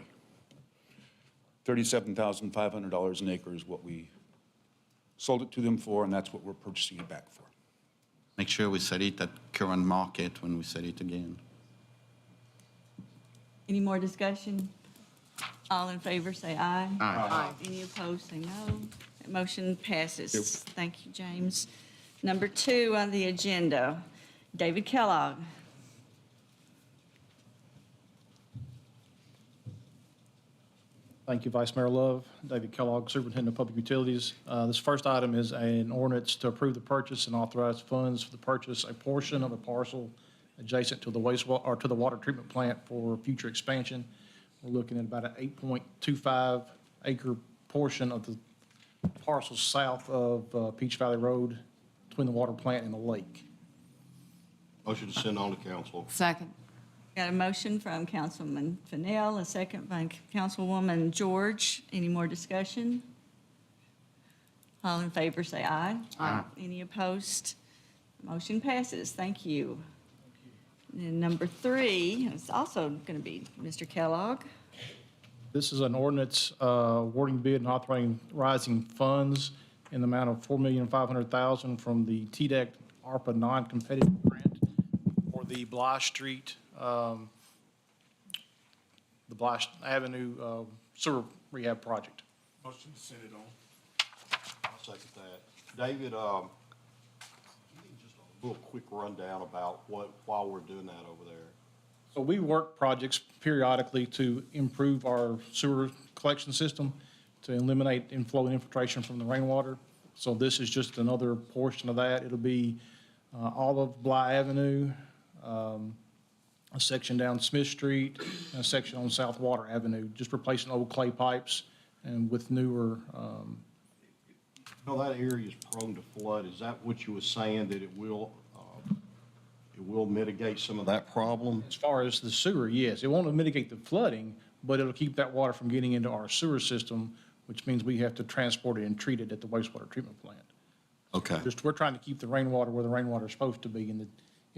$37,500 an acre is what we sold it to them for, and that's what we're purchasing it back for. Make sure we sell it at current market when we sell it again. Any more discussion? All in favor, say aye. Aye. Any opposed, say no. That motion passes. Thank you, James. Number 2 on the agenda, David Kellogg. Thank you, Vice Mayor Love. David Kellogg, Superintendent of Public Utilities. This first item is an ordinance to approve the purchase and authorize funds for the purchase a portion of a parcel adjacent to the wastewater, or to the water treatment plant for future expansion. We're looking at about an 8.25 acre portion of the parcel south of Peach Valley Road between the water plant and the lake. Motion to send on to council. Second. Got a motion from Councilman Fennell, a second by Councilwoman George. Any more discussion? All in favor, say aye. Aye. Any opposed? Motion passes. Thank you. And number 3 is also going to be Mr. Kellogg. This is an ordinance awarding bid and authorizing funds in the amount of $4,500,000 from the TDEC ARPA non-competitive grant for the Bly Street, the Bly Avenue sewer rehab project. Motion to send it on. I'll second that. David, just a little quick rundown about why we're doing that over there. So we work projects periodically to improve our sewer collection system, to eliminate inflow and infiltration from the rainwater. So this is just another portion of that. It'll be all of Bly Avenue, a section down Smith Street, and a section on South Water Avenue, just replacing old clay pipes and with newer. No, that area is prone to flood. Is that what you were saying, that it will mitigate some of that problem? As far as the sewer, yes. It won't mitigate the flooding, but it'll keep that water from getting into our sewer system, which means we have to transport it and treat it at the wastewater treatment plant. Okay. Just, we're trying to keep the rainwater where the rainwater is supposed to be, in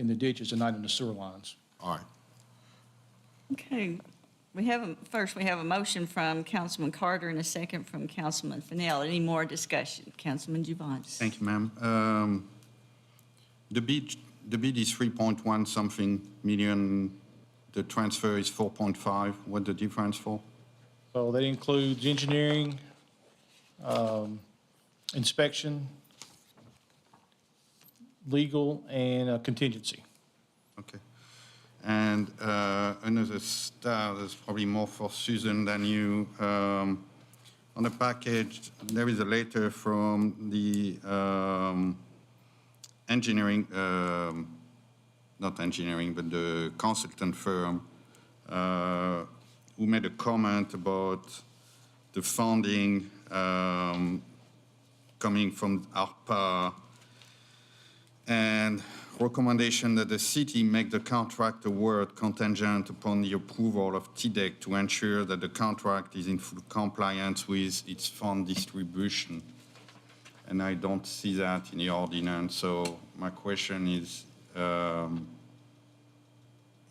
the ditches and not in the sewer lines. All right. Okay, we have a motion from Councilman Carter and a second from Councilman Fennell. Any more discussion? Councilman Javance. Thank you, ma'am. The bid is 3.1 something million. The transfer is 4.5. What the difference for? So that includes engineering, inspection, legal, and contingency. Okay. And another star that's probably more for Susan than you. On on the package, there is a letter from the engineering, not engineering, but the consultant firm who made a comment about the funding coming from ARPA and recommendation that the city make the contract award contingent upon the approval of TDEC to ensure that the contract is in full compliance with its fund distribution. And I don't see that in the ordinance, so my question is,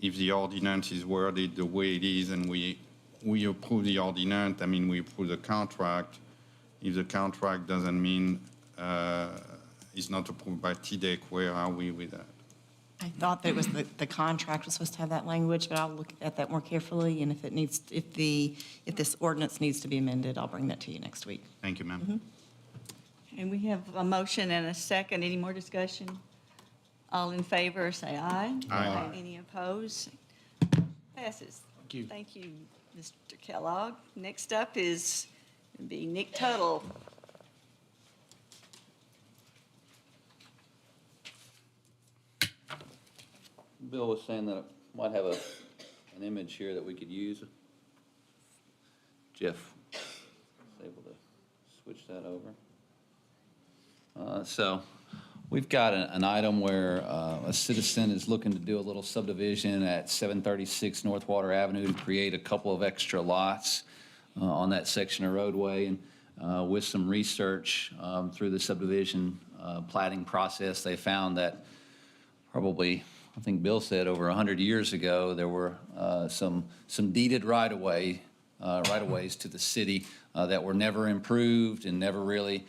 if the ordinance is worded the way it is and we approve the ordinance, I mean, we approve the contract, if the contract doesn't mean is not approved by TDEC, where are we with that? I thought that it was the contract was supposed to have that language, but I'll look at that more carefully, and if this ordinance needs to be amended, I'll bring that to you next week. Thank you, ma'am. And we have a motion and a second. Any more discussion? All in favor, say aye. Aye. Any opposed? Passes. Thank you. Thank you, Mr. Kellogg. Next up is be Nick Tuttle. Bill was saying that might have an image here that we could use. Jeff is able to switch that over. So we've got an item where a citizen is looking to do a little subdivision at 736 North Water Avenue to create a couple of extra lots on that section of roadway. And with some research through the subdivision platting process, they found that probably, I think Bill said, over 100 years ago, there were some deeded right-of-ways to the city that were never improved and never really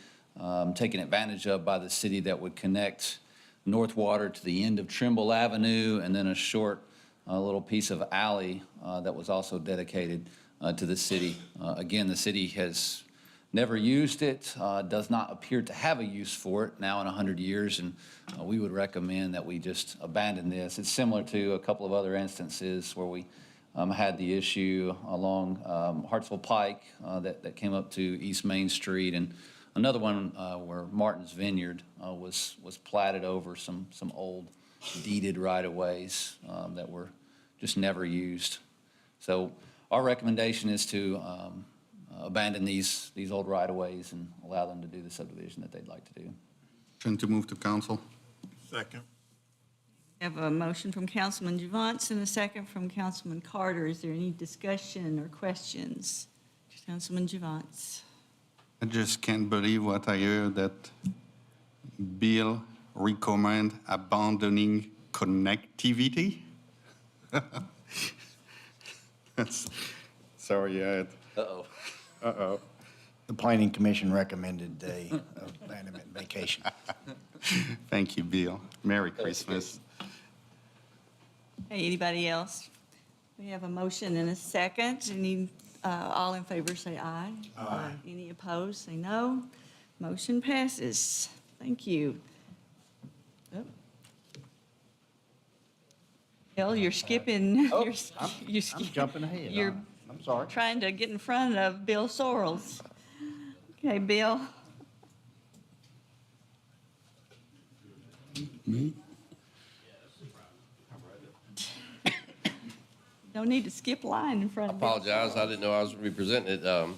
taken advantage of by the city, that would connect North Water to the end of Trimble Avenue, and then a short little piece of alley that was also dedicated to the city. Again, the city has never used it, does not appear to have a use for it now in 100 years, and we would recommend that we just abandon this. It's similar to a couple of other instances where we had the issue along Hartsville Pike that came up to East Main Street, and another one where Martin's Vineyard was platted over some old deeded right-of-ways that were just never used. So our recommendation is to abandon these old right-of-ways and allow them to do the subdivision that they'd like to do. Motion to move to council. Second. We have a motion from Councilman Javance and a second from Councilman Carter. Is there any discussion or questions? Councilman Javance. I just can't believe what I heard, that Bill recommend abandoning connectivity. Sorry, Ed. Uh-oh. Uh-oh. The planning commission recommended a abandonment vacation. Thank you, Bill. Merry Christmas. Hey, anybody else? We have a motion and a second. All in favor say aye. Aye. Any opposed, say no. Motion passes. Thank you. Oh. Bill, you're skipping. I'm jumping ahead. You're I'm sorry. trying to get in front of Bill Sorrells. Okay, Bill. Don't need to skip line in front of Bill. Apologize, I didn't know I was going to be presenting it.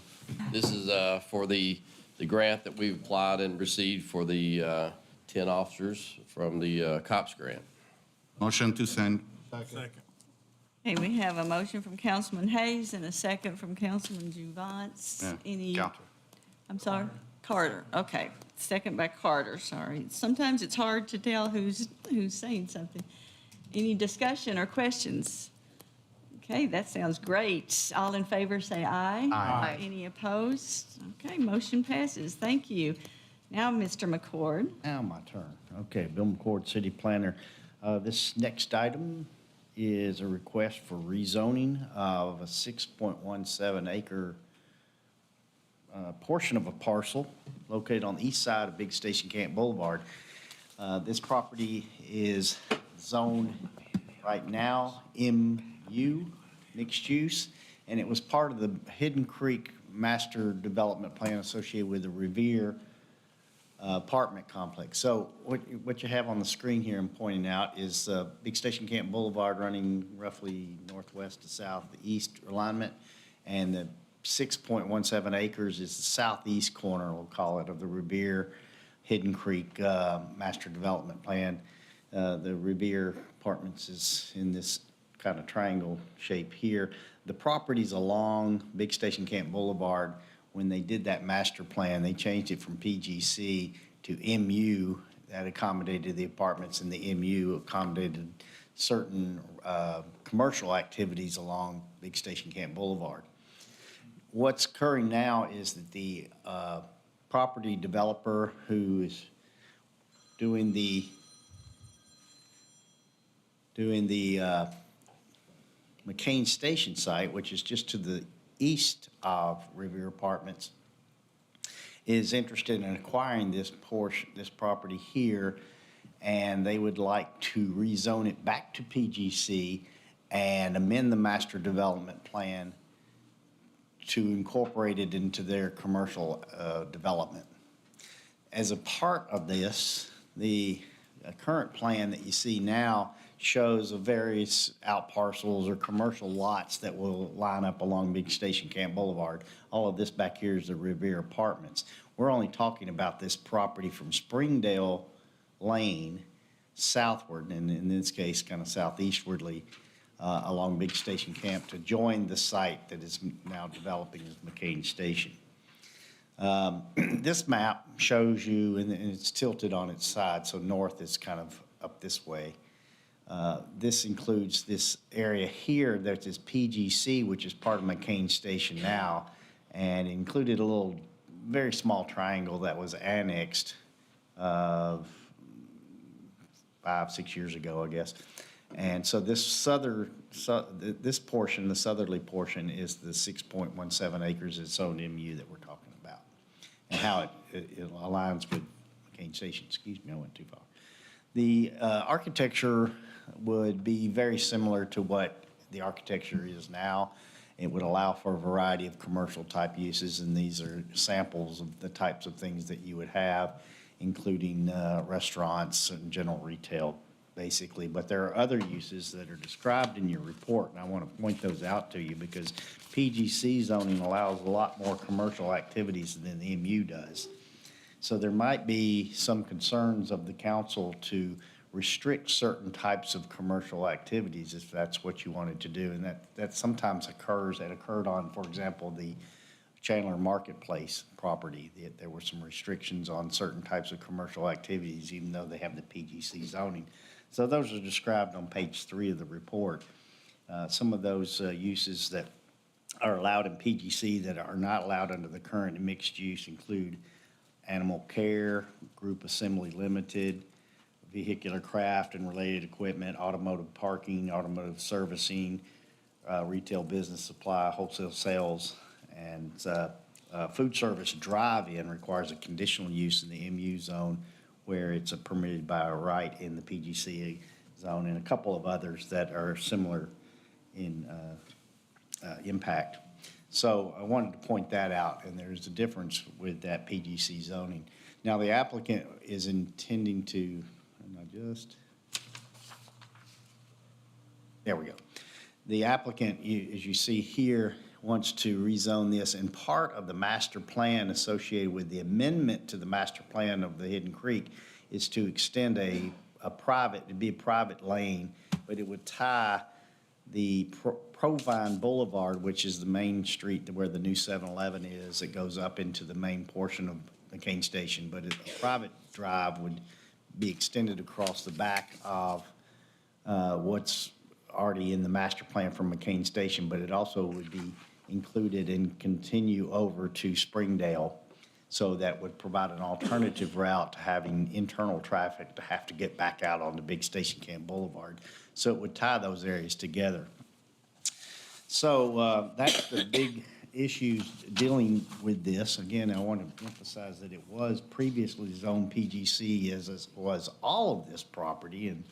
This is for the grant that we've applied and received for the 10 officers from the COPS grant. Motion to send. Second. Okay, we have a motion from Councilman Hayes and a second from Councilman Juvance. Any? Carter. I'm sorry? Carter, okay. Second by Carter, sorry. Sometimes it's hard to tell who's saying something. Any discussion or questions? Okay, that sounds great. All in favor, say aye. Aye. Any opposed? Okay, motion passes. Thank you. Now, Mr. McCord. Now my turn. Okay, Bill McCord, City Planner. This next item is a request for rezoning of a 6.17 acre portion of a parcel located on the east side of Big Station Camp Boulevard. This property is zoned right now MU, mixed use, and it was part of the Hidden Creek master development plan associated with the Revere apartment complex. So what you have on the screen here I'm pointing out is Big Station Camp Boulevard running roughly northwest to southeast alignment, and the 6.17 acres is the southeast corner, we'll call it, of the Revere Hidden Creek master development plan. The Revere Apartments is in this kind of triangle shape here. The properties along Big Station Camp Boulevard, when they did that master plan, they changed it from PGC to MU. That accommodated the apartments, and the MU accommodated certain commercial activities along Big Station Camp Boulevard. What's occurring now is that the property developer who is doing the McCain Station site, which is just to the east of Revere Apartments, is interested in acquiring this property here, and they would like to rezone it back to PGC and amend the master development plan to incorporate it into their commercial development. As a part of this, the current plan that you see now shows of various out parcels or commercial lots that will line up along Big Station Camp Boulevard. All of this back here is the Revere Apartments. We're only talking about this property from Springdale Lane southward, and in this case, kind of southeastwardly, along Big Station Camp to join the site that is now developing as McCain Station. This map shows you, and it's tilted on its side, so north is kind of up this way. This includes this area here that is PGC, which is part of McCain Station now, and included a little, very small triangle that was annexed 5-6 years ago, I guess. And so this this portion, the southerly portion, is the 6.17 acres of its own MU that we're talking about, and how it aligns with McCain Station. Excuse me, I went too far. The architecture would be very similar to what the architecture is now. It would allow for a variety of commercial type uses, and these are samples of the types of things that you would have, including restaurants and general retail, basically. But there are other uses that are described in your report, and I want to point those out to you because PGC zoning allows a lot more commercial activities than the MU does. So there might be some concerns of the council to restrict certain types of commercial activities if that's what you wanted to do. And that sometimes occurs. That occurred on, for example, the Chandler Marketplace property. There were some restrictions on certain types of commercial activities, even though they have the PGC zoning. So those are described on page 3 of the report. Some of those uses that are allowed in PGC that are not allowed under the current mixed use include animal care, group assembly limited, vehicular craft and related equipment, automotive parking, automotive servicing, retail business supply, wholesale sales, and food service drive-in requires a conditional use in the MU zone where it's permitted by a right in the PGC zone, and a couple of others that are similar in impact. So I wanted to point that out, and there's a difference with that PGC zoning. Now, the applicant is intending to, there we go. The applicant, as you see here, wants to rezone this, and part of the master plan associated with the amendment to the master plan of the Hidden Creek is to extend a private, it'd be a private lane, but it would tie the Provine Boulevard, which is the main street where the new 7-Eleven is, it goes up into the main portion of McCain Station, but a private drive would be extended across the back of what's already in the master plan from McCain Station, but it also would be included and continue over to Springdale. So that would provide an alternative route to having internal traffic to have to get back out onto Big Station Camp Boulevard. So it would tie those areas together. So that's the big issues dealing with this. Again, I want to emphasize that it was previously zoned PGC as was all of this property, and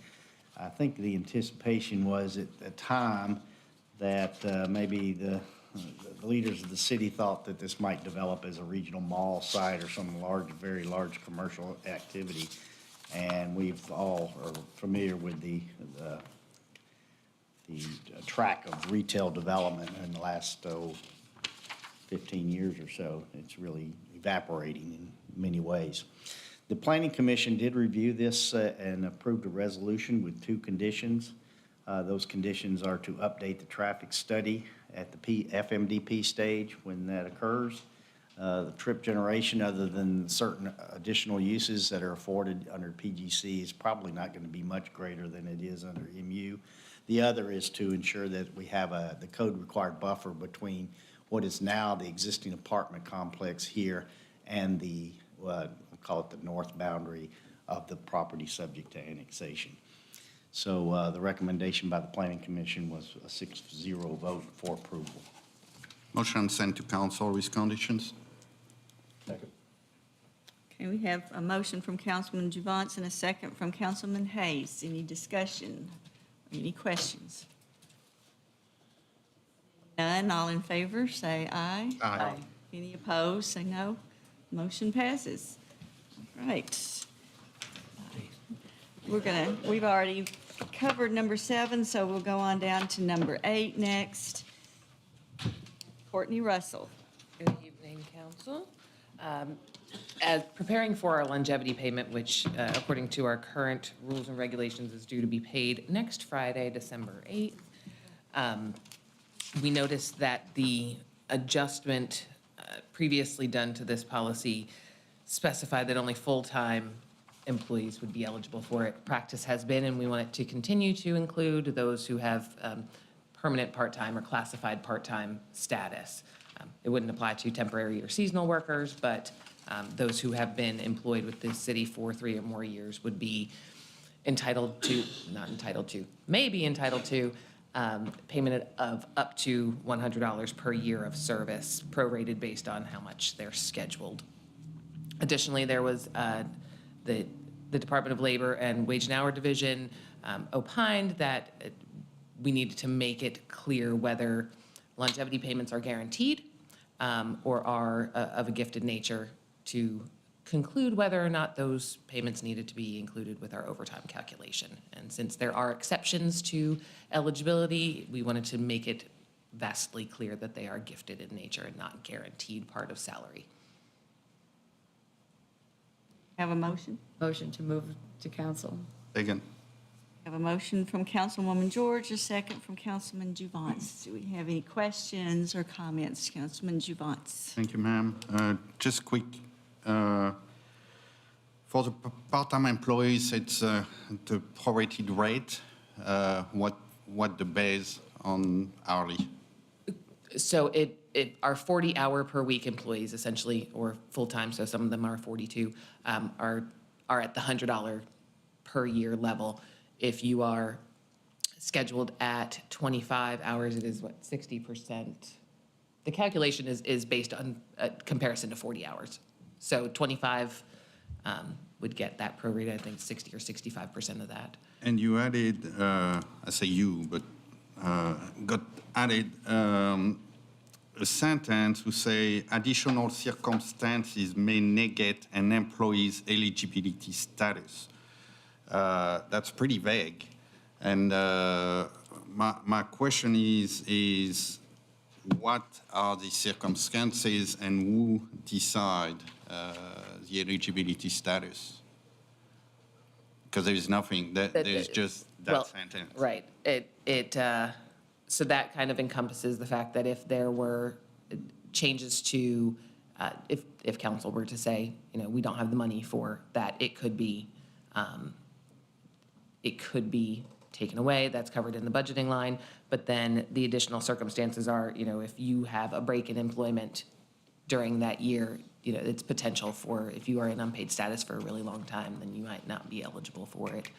I think the anticipation was at the time that maybe the the leaders of the city thought that this might develop as a regional mall site or some large, very large commercial activity. And we've all are familiar with the track of retail development in the last 15 years or so. It's really evaporating in many ways. The Planning Commission did review this and approved a resolution with 2 conditions. Those conditions are to update the traffic study at the FMDP stage when that occurs. The trip generation, other than certain additional uses that are afforded under PGC, is probably not going to be much greater than it is under MU. The other is to ensure that we have the code-required buffer between what is now the existing apartment complex here and the, we'll call it the north boundary of the property subject to annexation. So the recommendation by the Planning Commission was a 6-0 vote for approval. Motion sent to council with conditions. Okay, we have a motion from Councilman Juvance and a second from Councilman Hayes. Any discussion? Any questions? None, all in favor, say aye. Aye. Any opposed, say no. Motion passes. All right. We've already covered number 7, so we'll go on down to number 8 next. Courtney Russell. Good evening, council. As preparing for our longevity payment, which according to our current rules and regulations is due to be paid next Friday, December 8th, we noticed that the adjustment previously done to this policy specified that only full-time employees would be eligible for it. Practice has been, and we want it to continue to include those who have permanent part-time or classified part-time status. It wouldn't apply to temporary or seasonal workers, but those who have been employed with the city for 3 or more years would be entitled to, may be entitled to payment of up to $100 per year of service, prorated based on how much they're scheduled. Additionally, there was the Department of Labor and Wage and Hour Division opined that we needed to make it clear whether longevity payments are guaranteed or are of a gifted nature to conclude whether or not those payments needed to be included with our overtime calculation. And since there are exceptions to eligibility, we wanted to make it vastly clear that they are gifted in nature and not guaranteed part of salary. Have a motion? Motion to move to council. Second. Have a motion from Councilwoman George, a second from Councilman Juvance. Do we have any questions or comments? Councilman Juvance. Thank you, ma'am. Just quick, for the part-time employees, it's the prorated rate. What the base on hourly? So our 40-hour per week employees essentially, or full-time, so some of them are 42, are at the $100 per year level. If you are scheduled at 25 hours, it is what, 60%? The calculation is based on a comparison to 40 hours. So 25 would get that prorated, I think 60 or 65% of that. And you added, I say you, but got added a sentence to say additional circumstances may negate an employee's eligibility status. That's pretty vague. And my question is what are the circumstances and who decide the eligibility status? Because there is nothing, there's just that sentence. Right. So that kind of encompasses the fact that if there were changes to, if council were to say, we don't have the money for that, it could be taken away. That's covered in the budgeting line. But then the additional circumstances are, if you have a break in employment during that year, it's potential for, if you are in unpaid status for a really long time, then you might not be eligible for it.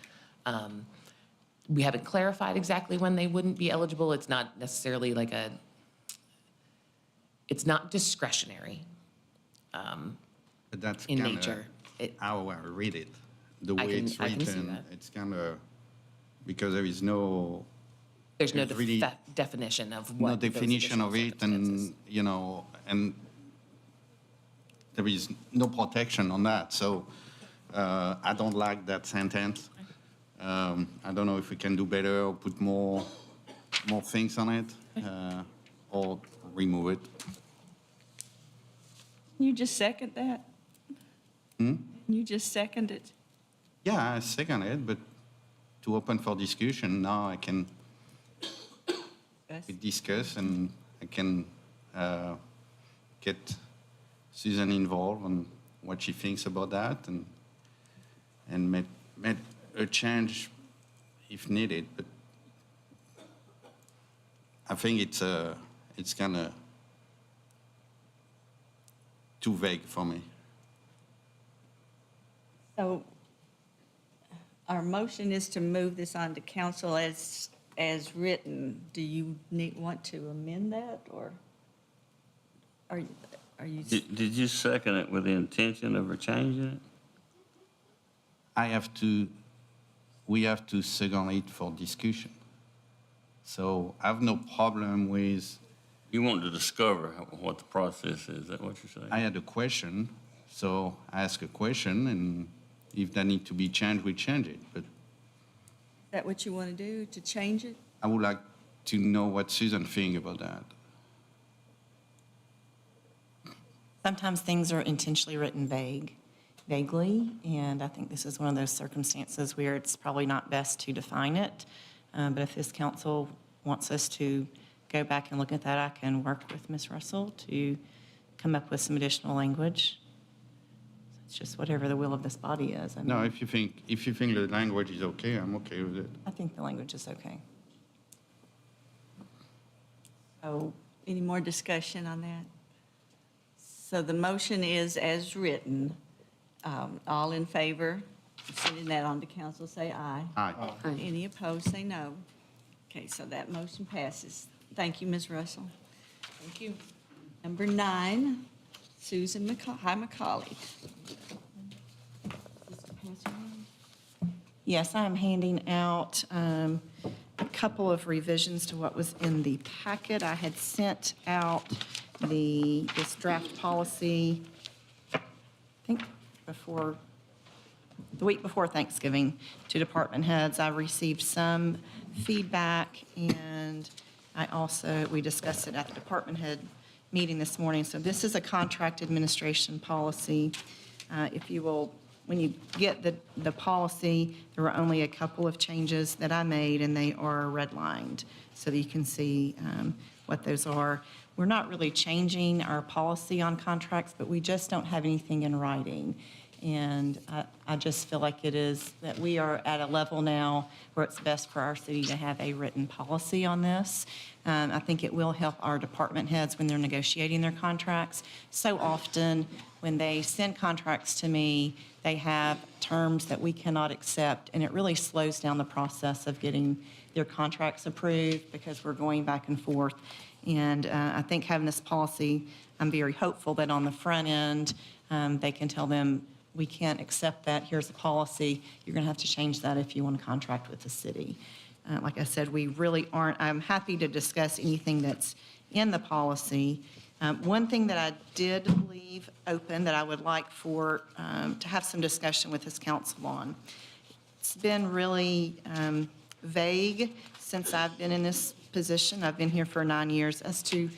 We haven't clarified exactly when they wouldn't be eligible. It's not necessarily it's not discretionary But that's in kinda nature. how I read it. The I way can- it's I can see written, that. it's kind of, because there is no There's no really definition of no what those definition additional of it, circumstances. and there is no protection on that. So I don't like that sentence. I don't know if we can do better or put more things on it, or remove it. You just second that? You just second it? Yeah, I second it, but to open for discussion, now I can discuss and I can get Susan involved on what she thinks about that and make a change if needed. But I think it's kind of too vague for me. So our motion is to move this on to council as written. Do you want to amend that, or are you? Did you second it with the intention of changing it? We have to second it for discussion. So I have no problem with. You want to discover what the process is that what you're saying? I had a question, so I ask a question, and if that need to be changed, we change it. But Is that what you want to do, to change it? I would like to know what Susan thinks about that. Sometimes things are intentionally written vaguely, and I think this is one of those circumstances where it's probably not best to define it. But if this council wants us to go back and look at that, I can work with Ms. Russell to come up with some additional language. It's just whatever the will of this body is. I No, mean, if you think the language is okay, I'm okay with it. I think the language is okay. Oh, any more discussion on that? So the motion is as written. All in favor of sending that on to council, say aye. Aye. Any opposed, say no. Okay, so that motion passes. Thank you, Ms. Russell. Thank you. Number 9, Susan McCauley. Yes, I'm handing out a couple of revisions to what was in the packet. I had sent out this draft policy, I think the week before Thanksgiving, to department heads. I received some feedback, and we discussed it at the department head meeting this morning. So this is a contract administration policy. If you will, when you get the policy, there were only a couple of changes that I made, and they are redlined so that you can see what those are. We're not really changing our policy on contracts, but we just don't have anything in writing. And I just feel like it is that we are at a level now where it's best for our city to have a written policy on this. I think it will help our department heads when they're negotiating their contracts. So often, when they send contracts to me, they have terms that we cannot accept, and it really slows down the process of getting their contracts approved because we're going back and forth. And I think having this policy, I'm very hopeful that on the front end, they can tell them, we can't accept that, here's a policy, you're going to have to change that if you want to contract with the city. Like I said, we really aren't, I'm happy to discuss anything that's in the policy. One thing that I did leave open that I would like to have some discussion with this council on, it's been really vague since I've been in this position. I've been here for 9 years as to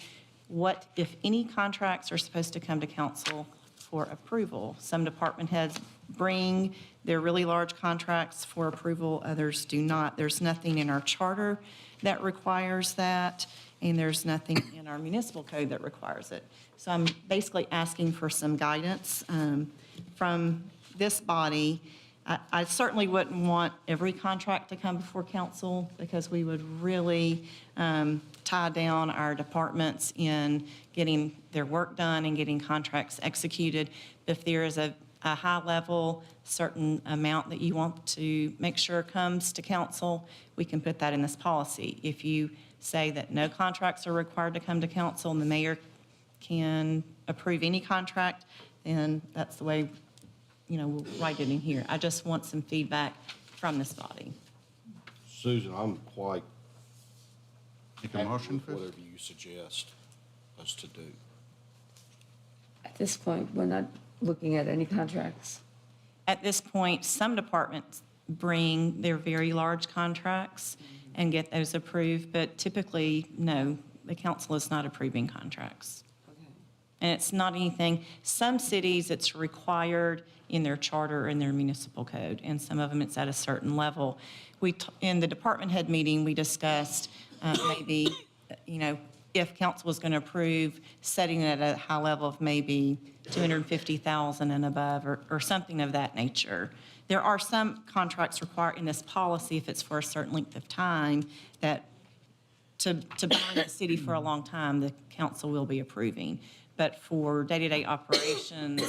what, if any, contracts are supposed to come to council for approval. Some department heads bring their really large contracts for approval, others do not. There's nothing in our charter that requires that, and there's nothing in our municipal code that requires it. So I'm basically asking for some guidance from this body. I certainly wouldn't want every contract to come before council because we would really tie down our departments in getting their work done and getting contracts executed. If there is a high level, certain amount that you want to make sure comes to council, we can put that in this policy. If you say that no contracts are required to come to council and the mayor can approve any contract, then that's the way, we'll write it in here. I just want some feedback from this body. Susan, I'm quite Make a motion first? Whatever you suggest us to do. At this point, we're not looking at any contracts. At this point, some departments bring their very large contracts and get those approved, but typically, no, the council is not approving contracts. And it's not anything, some cities, it's required in their charter or in their municipal code, and some of them, it's at a certain level. In the department head meeting, we discussed maybe, if council was going to approve, setting it at a high level of maybe 250,000 and above, or something of that nature. There are some contracts required in this policy, if it's for a certain length of time, that to bind the city for a long time, the council will be approving. But for day-to-day operations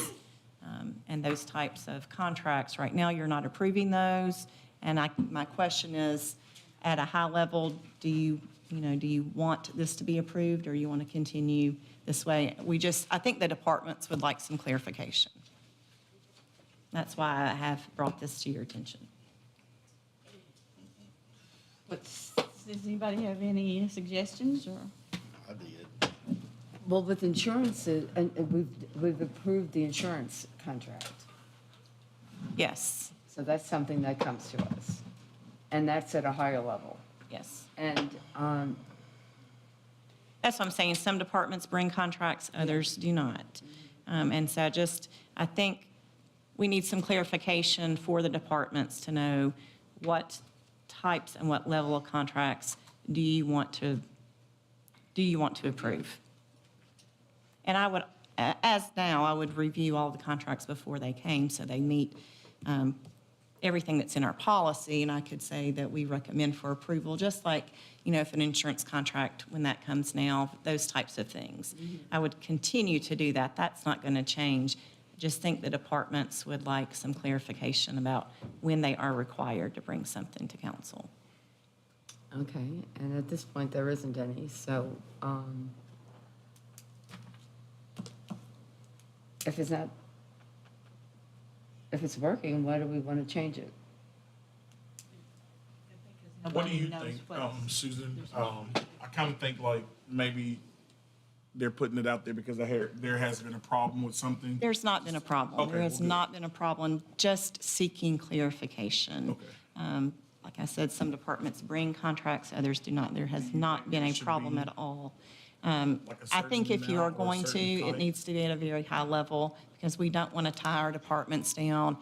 and those types of contracts, right now, you're not approving those. And my question is, at a high level, do you want this to be approved, or you want to continue this way? I think the departments would like some clarification. That's why I have brought this to your attention. Does anybody have any suggestions, or? I did. Well, with insurance, and we've approved the insurance contract. Yes. So that's something that comes to us. And that's at a higher level. Yes. And That's what I'm saying. Some departments bring contracts, others do not. And so I think we need some clarification for the departments to know what types and what level of contracts do you want to approve. And I would review all the contracts before they came, so they meet everything that's in our policy, and I could say that we recommend for approval, just like, if an insurance contract, when that comes now, those types of things. I would continue to do that. That's not going to change. I just think the departments would like some clarification about when they are required to bring something to council. okay, and at this point, there isn't any, so if it's working, why do we want to change it? What do you think, Susan? I kind of think like maybe they're putting it out there because there has been a problem with something. There's not been a problem. Okay, There has well, good. not been a problem, just seeking clarification. Okay. Like I said, some departments bring contracts, others do not. There has not been a Should problem be at all. like a I think if you are certain amount or a going to, certain it type? needs to be at a very high level, because we don't want to tie our departments down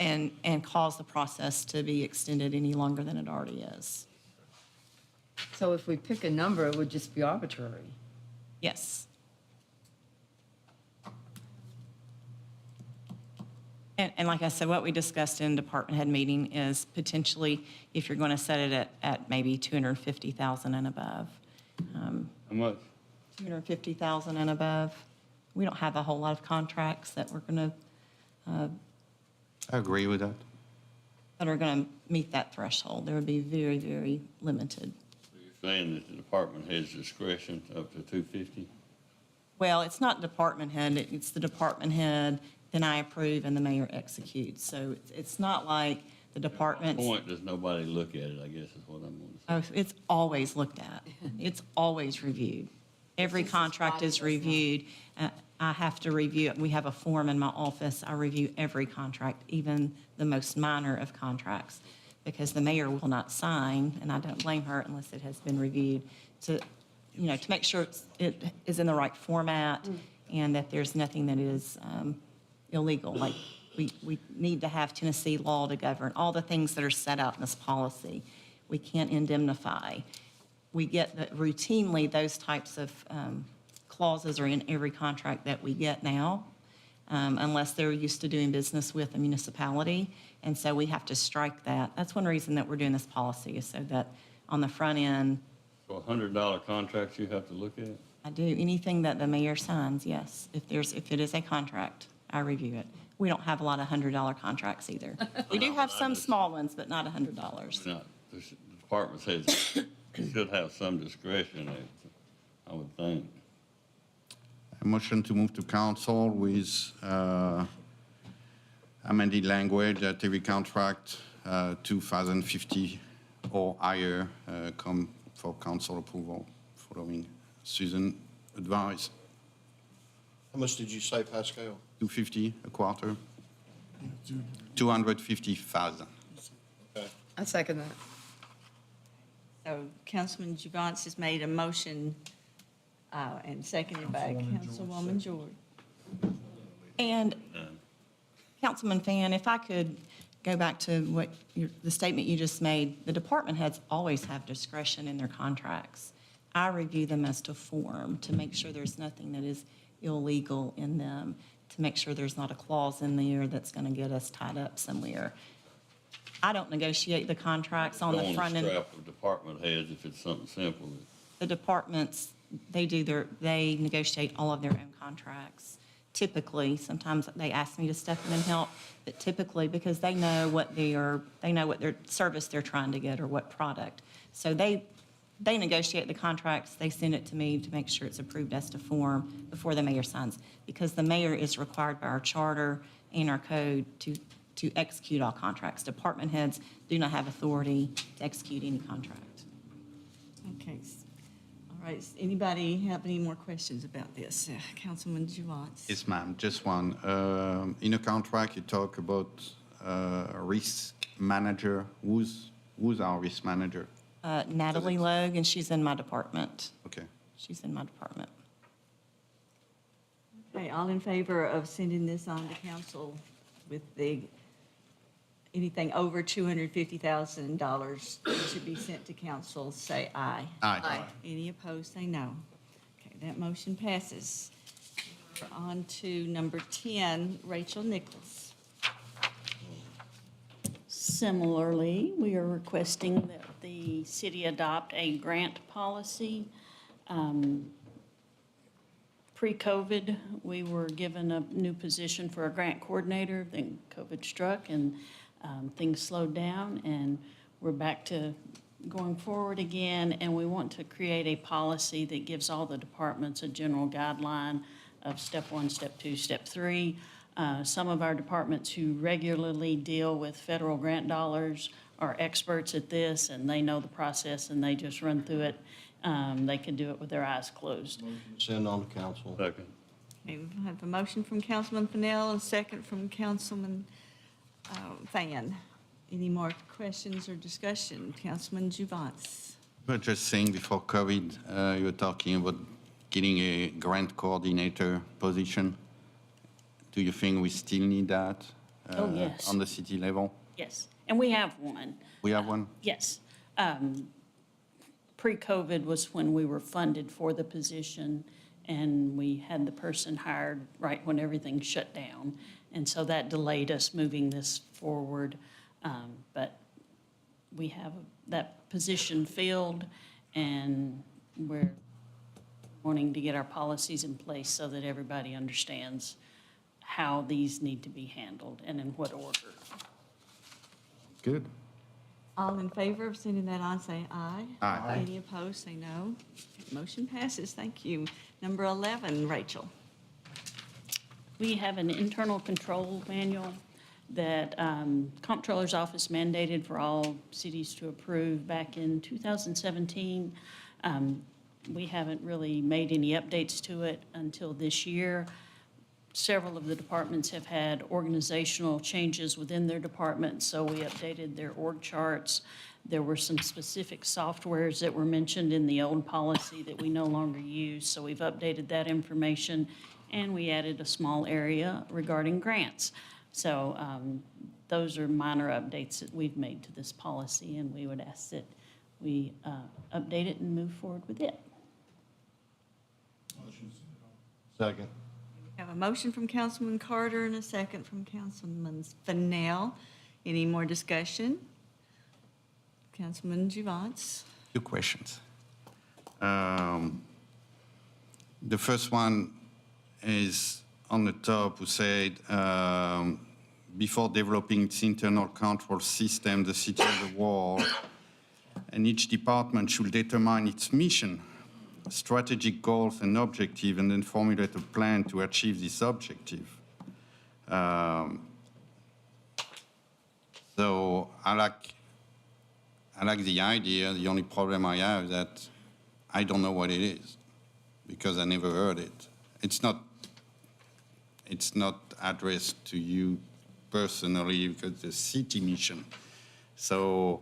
and cause the process to be extended any longer than it already is. So if we pick a number, it would just be arbitrary. Yes. And like I said, what we discussed in department head meeting is potentially, if you're going to set it at maybe 250,000 and above. How much? 250,000 and above. We don't have a whole lot of contracts that we're going to, I agree with that. that are going to meet that threshold. There would be very, very limited. You're saying that the department has discretion up to 250? Well, it's not department head, it's the department head, then I approve and the mayor executes. So it's not like the departments. Point, does nobody look at it, I guess is what I'm going to say. Oh, it's always looked at. It's always reviewed. Every contract is reviewed. I have to review it. We have a form in my office. I review every contract, even the most minor of contracts, because the mayor will not sign, and I don't blame her unless it has been reviewed, to make sure it is in the right format and that there's nothing that is illegal. Like, we need to have Tennessee law to govern all the things that are set out in this policy. We can't indemnify. We get that routinely those types of clauses are in every contract that we get now, unless they're used to doing business with a municipality. And so we have to strike that. That's one reason that we're doing this policy, is so that on the front end. So $100 contracts you have to look at? I do. Anything that the mayor signs, yes. If it is a contract, I review it. We don't have a lot of $100 contracts either. We do have some small ones, but not $100. No, the department says you should have some discretion, I would think. A motion to move to council with amended language that every contract 2050 or higher for council approval following Susan advice. How much did you say, Pascal? 250 a quarter, 250,000. Okay. I second that. So Councilman Javance has made a motion and seconded by Councilwoman George. And Councilman Fan, if I could go back to what the statement you just made, the department heads always have discretion in their contracts. I review them as to form to make sure there's nothing that is illegal in them, to make sure there's not a clause in there that's going to get us tied up somewhere. I don't negotiate the contracts on the front Don't end. strap of department heads if it's something simple. The departments, they negotiate all of their own contracts. Typically, sometimes they ask me to step in and help, but typically because they know what their service they're trying to get or what product. So they negotiate the contracts, they send it to me to make sure it's approved as to form before the mayor signs. Because the mayor is required by our charter and our code to execute all contracts. Department heads do not have authority to execute any contract. Okay. All right. Does anybody have any more questions about this? Councilman Javance? Yes, ma'am, just one. In a contract, you talk about risk manager. Who's our risk manager? Natalie Logue, and she's in my department. Okay. She's in my department. Okay, all in favor of sending this on to council with anything over $250,000 to be sent to council, say aye. Aye. Any opposed, say no. Okay, that motion passes. We're on to number 10, Rachel Nichols. Similarly, we are requesting that the city adopt a grant policy. Pre-COVID, we were given a new position for a grant coordinator, then COVID struck and things slowed down, and we're back to going forward again, and we want to create a policy that gives all the departments a general guideline of step 1, step 2, step 3. Some of our departments who regularly deal with federal grant dollars are experts at this, and they know the process, and they just run through it. They can do it with their eyes closed. Send on to council. Second. Okay, we have a motion from Councilman Fennell and a second from Councilman Fan. Any more questions or discussion? Councilman Javance? But just saying, before COVID, you were talking about getting a grant coordinator position. Do you think we still need that? Oh, yes. On the city level? Yes, and we have one. We have one? Yes. Pre-COVID was when we were funded for the position, and we had the person hired right when everything shut down. And so that delayed us moving this forward. But we have that position filled, and we're wanting to get our policies in place so that everybody understands how these need to be handled and in what order. Good. All in favor of sending that on, say aye. Aye. Any opposed, say no. Motion passes. Thank you. Number 11, Rachel. We have an internal control manual that Comptroller's Office mandated for all cities to approve back in 2017. We haven't really made any updates to it until this year. Several of the departments have had organizational changes within their department, so we updated their org charts. There were some specific softwares that were mentioned in the old policy that we no longer use, so we've updated that information, and we added a small area regarding grants. So those are minor updates that we've made to this policy, and we would ask that we update it and move forward with it. Second. We have a motion from Councilman Carter and a second from Councilman Fennell. Any more discussion? Councilman Javance? Two questions. The first one is on the top, who said, before developing its internal control system, the city of the world, and each department should determine its mission, strategic goals and objective, and then formulate a plan to achieve this objective. So I I like the idea. The only problem I have is that I don't know what it is because I never heard it. It's not addressed to you personally because it's a city mission. So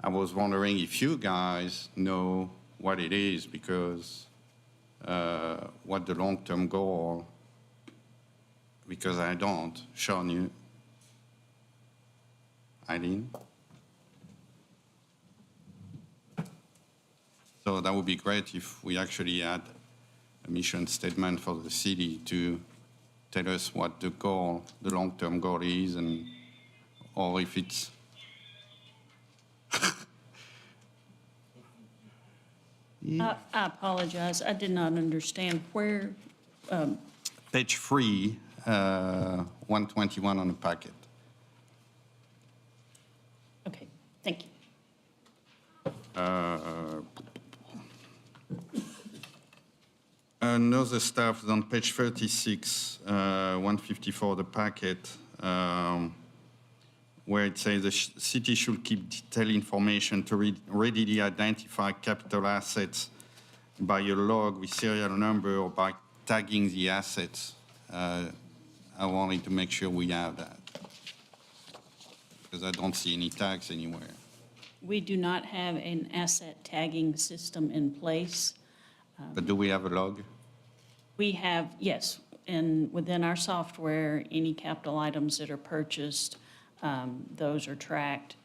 I was wondering if you guys know what it is because what the long-term goal, because I don't. Sean, you? Eileen? So that would be great if we actually had a mission statement for the city to tell us what the goal, the long-term goal is, and or if it's I apologize, I did not understand where, page 3, 121 on the packet. okay, thank you. Another stuff is on page 36, 154 of the packet, where it says the city should keep detailed information to readily identify capital assets by a log with serial number or by tagging the assets. I wanted to make sure we have that because I don't see any tags anywhere. We do not have an asset tagging system in place. But do we have a log? We have, yes, and within our software, any capital items that are purchased, those are tracked.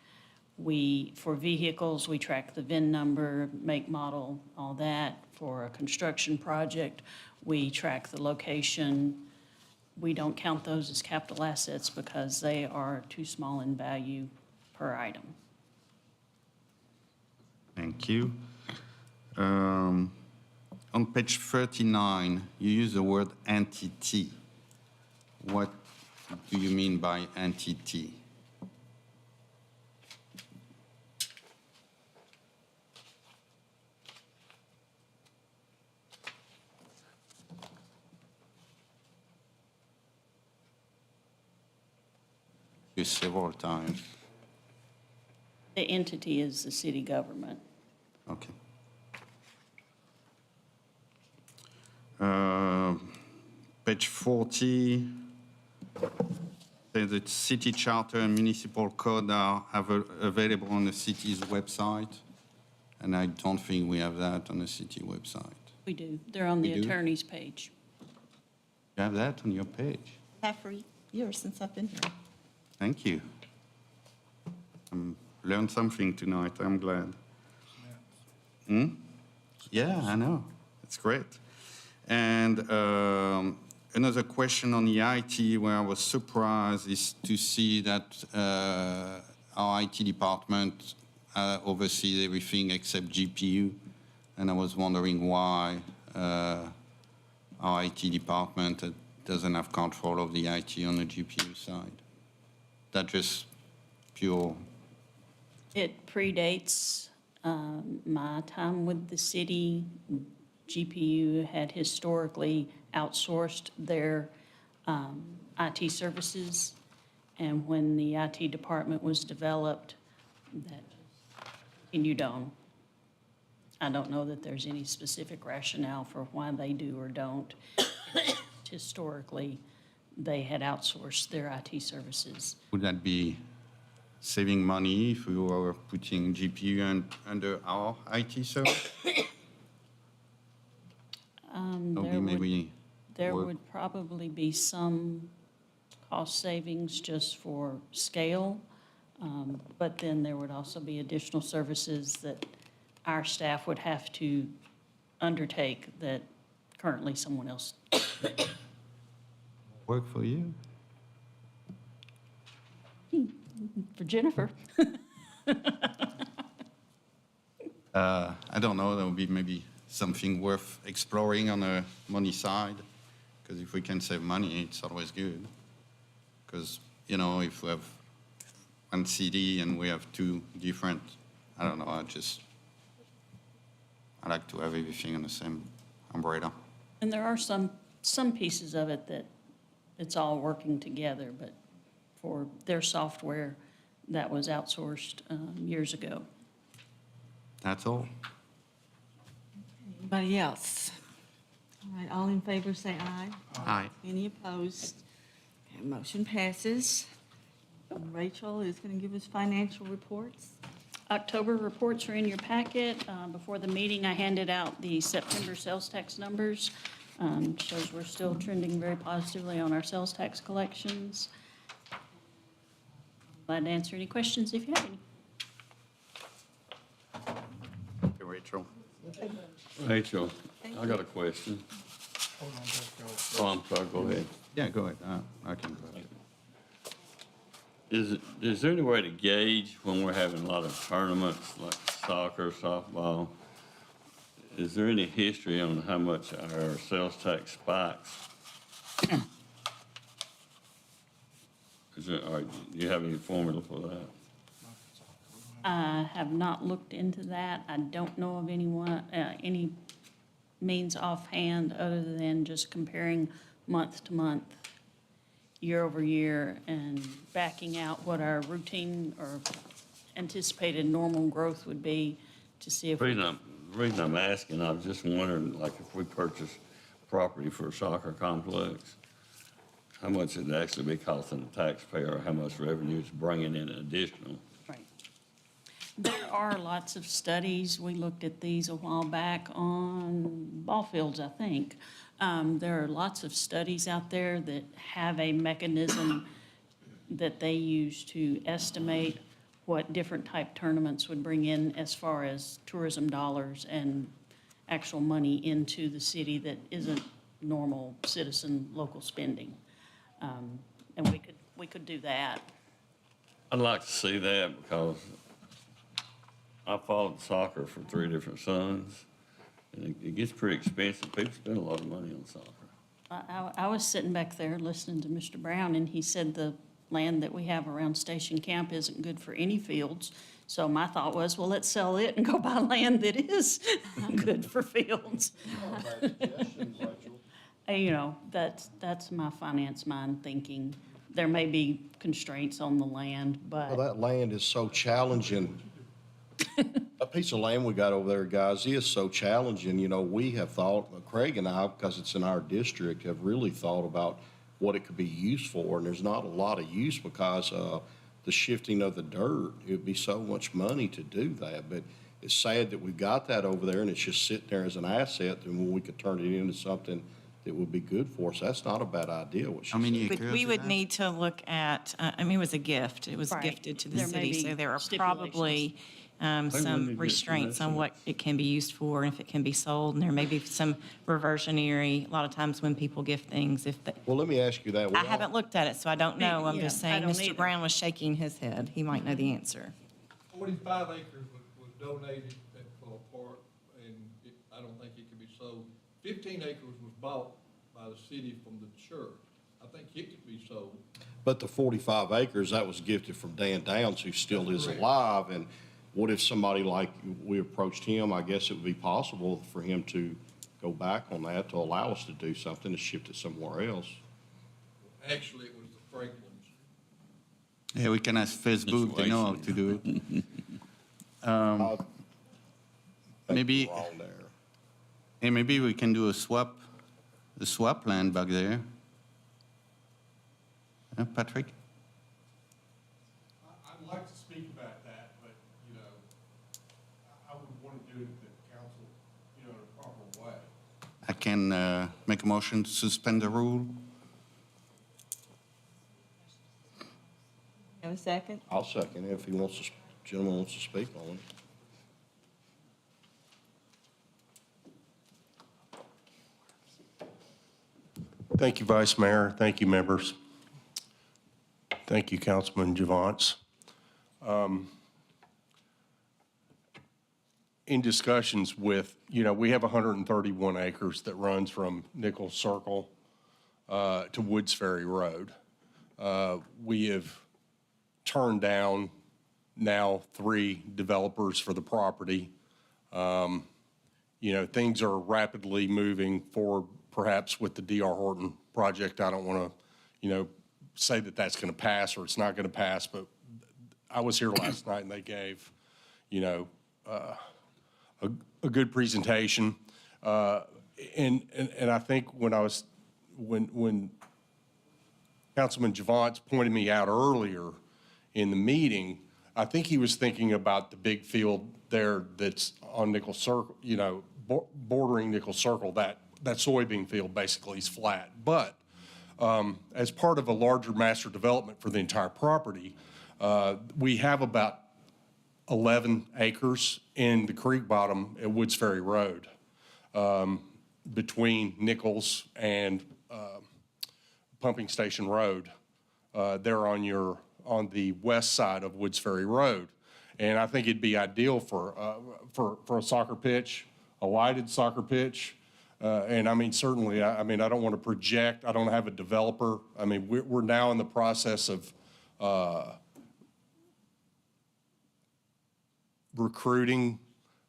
For vehicles, we track the VIN number, make, model, all that. For a construction project, we track the location. We don't count those as capital assets because they are too small in value per item. Thank you. On page 39, you use the word entity. What do you mean by entity? Used several times. The entity is the city government. Okay. Page 40, says that city charter and municipal code are available on the city's website, and I don't think we have that on the city website. We do. They're on the We do? attorney's page. You have that on your page? Have for years since I've been here. Thank you. Learned something tonight, I'm glad. Yeah, I know. It's great. And another question on the IT where I was surprised is to see that our IT department oversees everything except GPU. And I was wondering why our IT department doesn't have control of the IT on the GPU side. That just pure. It predates my time with the city. GPU had historically outsourced their IT services, and when the IT department was developed, that continued on. I don't know that there's any specific rationale for why they do or don't. Historically, they had outsourced their IT services. Would that be saving money if we were putting GPU under our IT service? There would probably be some cost savings just for scale, but then there would also be additional services that our staff would have to undertake that currently someone else. Work for you? For Jennifer. I don't know, that would be maybe something worth exploring on the money side, because if we can save money, it's always good. Because, you know, if we have one CD and we have two different, I don't know, I like to have everything on the same umbrella. And there are some pieces of it that it's all working together, but for their software, that was outsourced years ago. That's all. Anybody else? All right, all in favor, say aye. Aye. Any opposed? Okay, motion passes. Rachel is going to give us financial reports. October reports are in your packet. Before the meeting, I handed out the September sales tax numbers. Shows we're still trending very positively on our sales tax collections. Glad to answer any questions if you have any. Okay, Rachel. Rachel, I got a question. Oh, I'm sorry, go ahead. Yeah, go ahead. I can go ahead. Is there any way to gauge when we're having a lot of tournaments like soccer, softball? Is there any history on how much our sales tax spikes? Do you have any formula for that? I have not looked into that. I don't know of any means offhand other than just comparing month to month, year over year, and backing out what our routine or anticipated normal growth would be to see if. The reason I'm asking, I was just wondering, like, if we purchase property for a soccer complex, how much it'd actually be costing the taxpayer, or how much revenue it's bringing in additional? Right. There are lots of studies. We looked at these a while back on ball fields, I think. There are lots of studies out there that have a mechanism that they use to estimate what different type tournaments would bring in as far as tourism dollars and actual money into the city that isn't normal citizen local spending. And we could do that. I'd like to see that because I followed soccer for 3 different sons, and it gets pretty expensive. People spend a lot of money on soccer. I was sitting back there listening to Mr. Brown, and he said the land that we have around Station Camp isn't good for any fields. So my thought was, well, let's sell it and go buy land that is good for fields. You know, that's my finance mind thinking. There may be constraints on the land, but. Well, that land is so challenging. That piece of land we got over there, guys, is so challenging. You know, we have thought, Craig and I, because it's in our district, have really thought about what it could be used for, and there's not a lot of use because the shifting of the dirt, it would be so much money to do that. But it's sad that we've got that over there, and it's just sitting there as an asset, and when we could turn it into something that would be good for us. That's not a bad idea, what she said. But we would need to look at, I mean, it was a gift. It was Right. gifted to the There may city, be so there are stipulations. probably wouldn't it some get restraints on some what it can be used for, and if it can be sold, and there may be some reversionary, a lot of times when people gift things, if, Well, let me ask you that. We I all- haven't looked at it, so I don't know. I'm Yeah, just I saying, don't Mr. either. Brown was shaking his head. He might know the answer. 45 acres was donated at for a park, and I don't think it could be sold. 15 acres was bought by the city from the church. I think it could be sold. But the 45 acres, that was gifted from Dan Downs, who still is alive. And what if somebody like, we approached him, I guess it would be possible for him to go back on that to allow us to do something, to shift it somewhere else. Actually, it was the Franklins. Yeah, we can ask Facebook, they know how to do it. Maybe, Wrong there. hey, maybe we can do a swap land back there. Patrick? I'd like to speak about that, but, you know, I would want to do it at the council, you know, in a proper way. I can make a motion to suspend the rule. Have a second? I'll second it if he wants to, gentleman wants to speak on it. Thank you, Vice Mayor. Thank you, members. Thank you, Councilman Javance. In discussions with, you know, we have 131 acres that runs from Nichols Circle to Woods Ferry Road. We have turned down now 3 developers for the property. You know, things are rapidly moving forward, perhaps with the D.R. Horton project. I don't want to, you know, say that that's going to pass or it's not going to pass, but I was here last night and they gave, you know, a good presentation. And I think when Councilman Javance pointed me out earlier in the meeting, I think he was thinking about the big field there that's on Nickel Circle, bordering Nickel Circle. That soybean field basically is flat. But as part of a larger master development for the entire property, we have about 11 acres in the creek bottom at Woods Ferry Road, between Nichols and Pumping Station Road. They're on the west side of Woods Ferry Road. And I think it'd be ideal for a soccer pitch, a lighted soccer pitch. And I mean, certainly, I don't want to project. I don't have a developer. I mean, we're now in the process of recruiting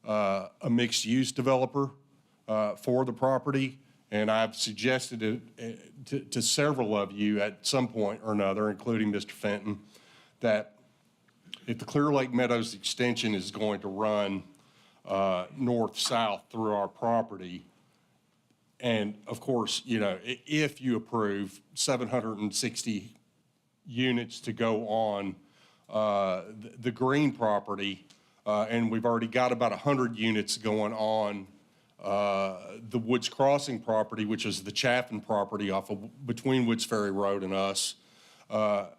a mixed-use developer for the property. And I've suggested it to several of you at some point or another, including Mr. Fenton, that if the Clear Lake Meadows extension is going to run north-south through our property, and of course, if you approve 760 units to go on the green property, and we've already got about 100 units going on the Woods Crossing property, which is the Chaffin property between Woods Ferry Road and us, I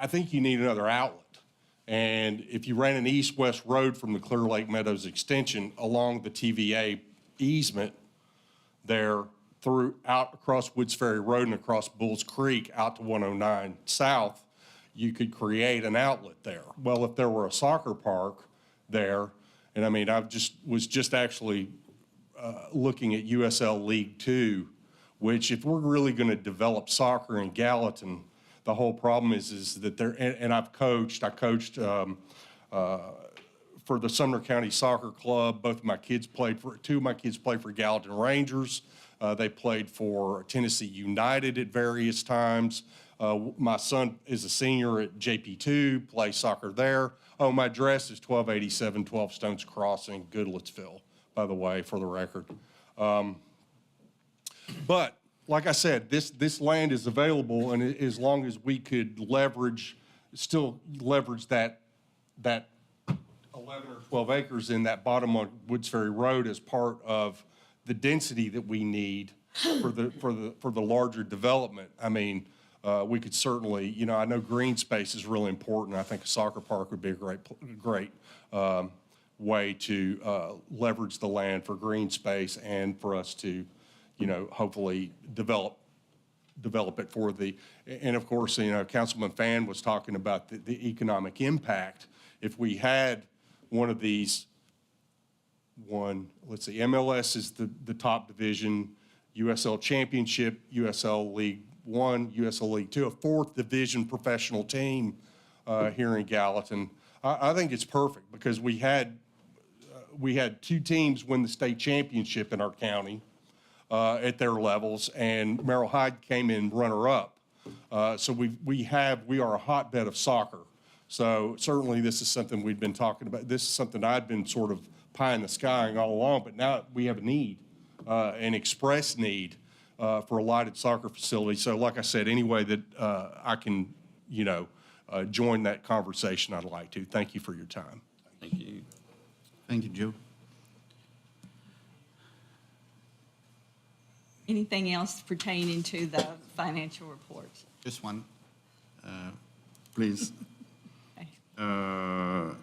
think you need another outlet. And if you ran an east-west road from the Clear Lake Meadows extension along the TVA easement there out across Woods Ferry Road and across Bulls Creek out to 109 South, you could create an outlet there. Well, if there were a soccer park there, and I mean, was just actually looking at USL League Two, which if we're really going to develop soccer in Gallatin, the whole problem is that and I coached for the Sumner County Soccer Club. Two of my kids played for Gallatin Rangers. They played for Tennessee United at various times. My son is a senior at JP2, plays soccer there. Oh, my address is 1287 12 Stones Crossing, Goodlettsville, by the way, for the record. But like I said, this land is available, and as long as we could still leverage that 11 or 12 acres in that bottom on Woods Ferry Road as part of the density that we need for the larger development. I mean, we could certainly, I know green space is really important. I think a soccer park would be a great way to leverage the land for green space and for us to, hopefully develop it for and of course, Councilman Fan was talking about the economic impact. If we had one of these, let's see, MLS is the top division, USL Championship, USL League One, USL League Two, a fourth division professional team here in Gallatin. I think it's perfect because we had two teams win the state championship in our county at their levels, and Merrill Hyde came in runner-up. So we are a hotbed of soccer. So certainly this is something we've been talking about. This is something I'd been sort of pie in the sky all along, but now we have a need, an express need for a lighted soccer facility. So like I said, any way that I can, join that conversation, I'd like to. Thank you for your time. Thank you. Thank you, Joe. Anything else pertaining to the financial reports? Just one, please. The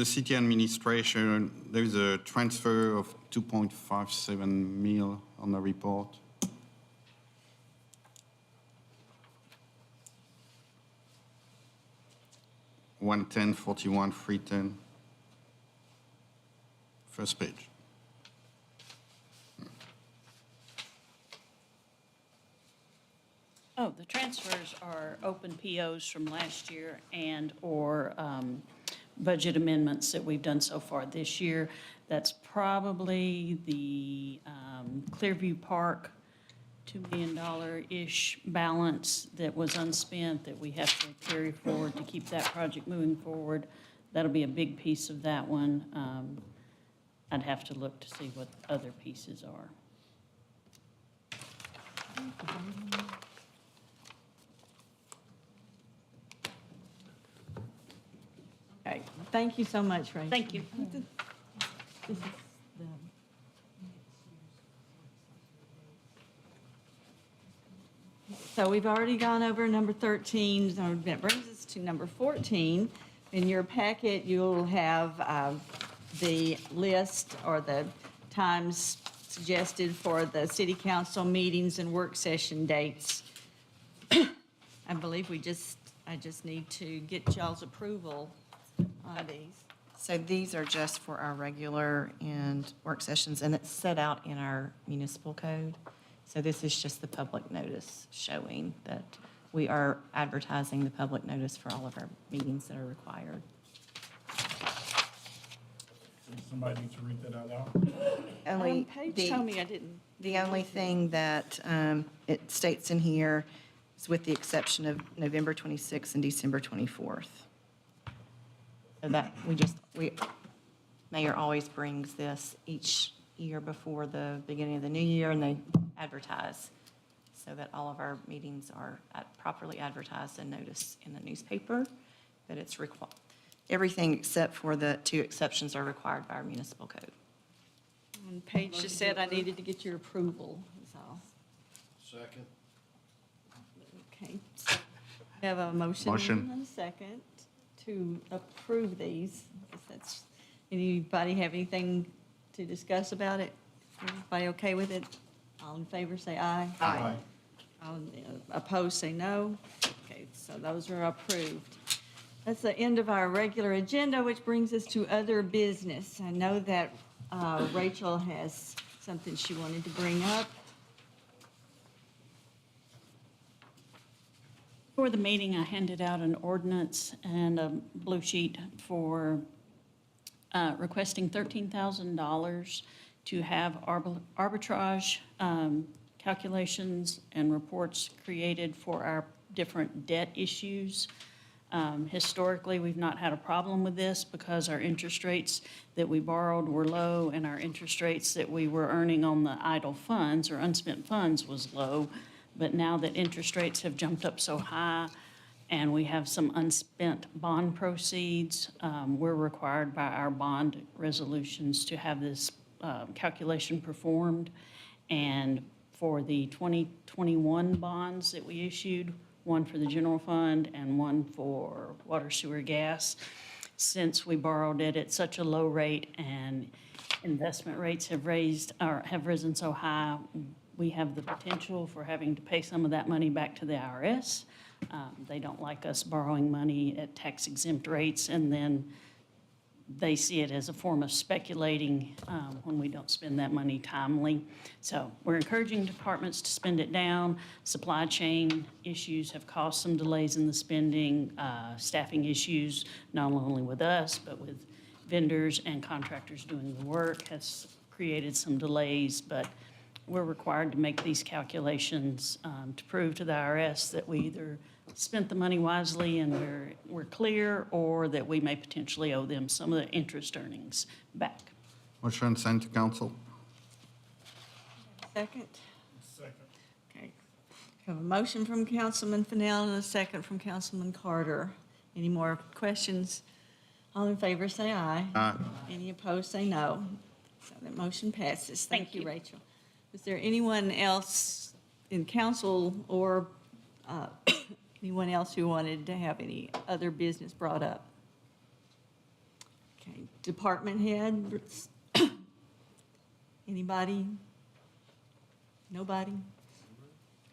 city administration, there is a transfer of 2.57 mil on the report. $110.41, 310. First page. Oh, the transfers are open POs from last year or budget amendments that we've done so far this year. That's probably the Clearview Park $2 million-ish balance that was unspent that we have to carry forward to keep that project moving forward. That'll be a big piece of that one. I'd have to look to see what other pieces are. Okay, thank you so much, Rachel. Thank you. This is the- So we've already gone over number 13, so that brings us to number 14. In your packet, you'll have the list or the times suggested for the city council meetings and work session dates. I believe I just need to get y'all's approval on these. So these are just for our regular and work sessions, and it's set out in our municipal code. So this is just the public notice showing that we are advertising the public notice for all of our meetings that are required. Somebody needs to read that out loud. Paige told me I didn't. The only thing that it states in here is with the exception of November 26th and December 24th. So that Mayor always brings this each year before the beginning of the new year, and they advertise so that all of our meetings are properly advertised and noticed in the newspaper, that it's required. Everything except for the two exceptions are required by our municipal code. And Paige just said I needed to get your approval, is all. Second. Okay. We have a motion Motion. and a second to approve these. Anybody have anything to discuss about it? Everybody okay with it? All in favor, say aye. Aye. All opposed, say no. Okay, so those are approved. That's the end of our regular agenda, which brings us to other business. I know that Rachel has something she wanted to bring up. For the meeting, I handed out an ordinance and a blue sheet for requesting $13,000 to have arbitrage calculations and reports created for our different debt issues. Historically, we've not had a problem with this because our interest rates that we borrowed were low and our interest rates that we were earning on the idle funds or unspent funds was low. But now that interest rates have jumped up so high and we have some unspent bond proceeds, we're required by our bond resolutions to have this calculation performed. And for the 2021 bonds that we issued, one for the general fund and one for water, sewer, gas, since we borrowed it at such a low rate and investment rates have risen so high, we have the potential for having to pay some of that money back to the IRS. They don't like us borrowing money at tax exempt rates, and then they see it as a form of speculating when we don't spend that money timely. So we're encouraging departments to spend it down. Supply chain issues have caused some delays in the spending. Staffing issues, not only with us, but with vendors and contractors doing the work has created some delays, but we're required to make these calculations to prove to the IRS that we either spent the money wisely and we're clear, or that we may potentially owe them some of the interest earnings back. Motion sent to council. Second? Second. Okay. We have a motion from Councilman Fennell and a second from Councilman Carter. Any more questions? All in favor, say aye. Aye. Any opposed, say no. So that motion passes. Thank Thank you, you. Rachel. Is there anyone else in council or anyone else who wanted to have any other business brought up? Okay, department heads? Anybody? Nobody?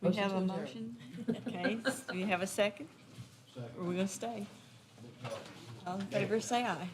We have a motion? Okay, do we have a second? Or are we going to stay? All in favor, say aye.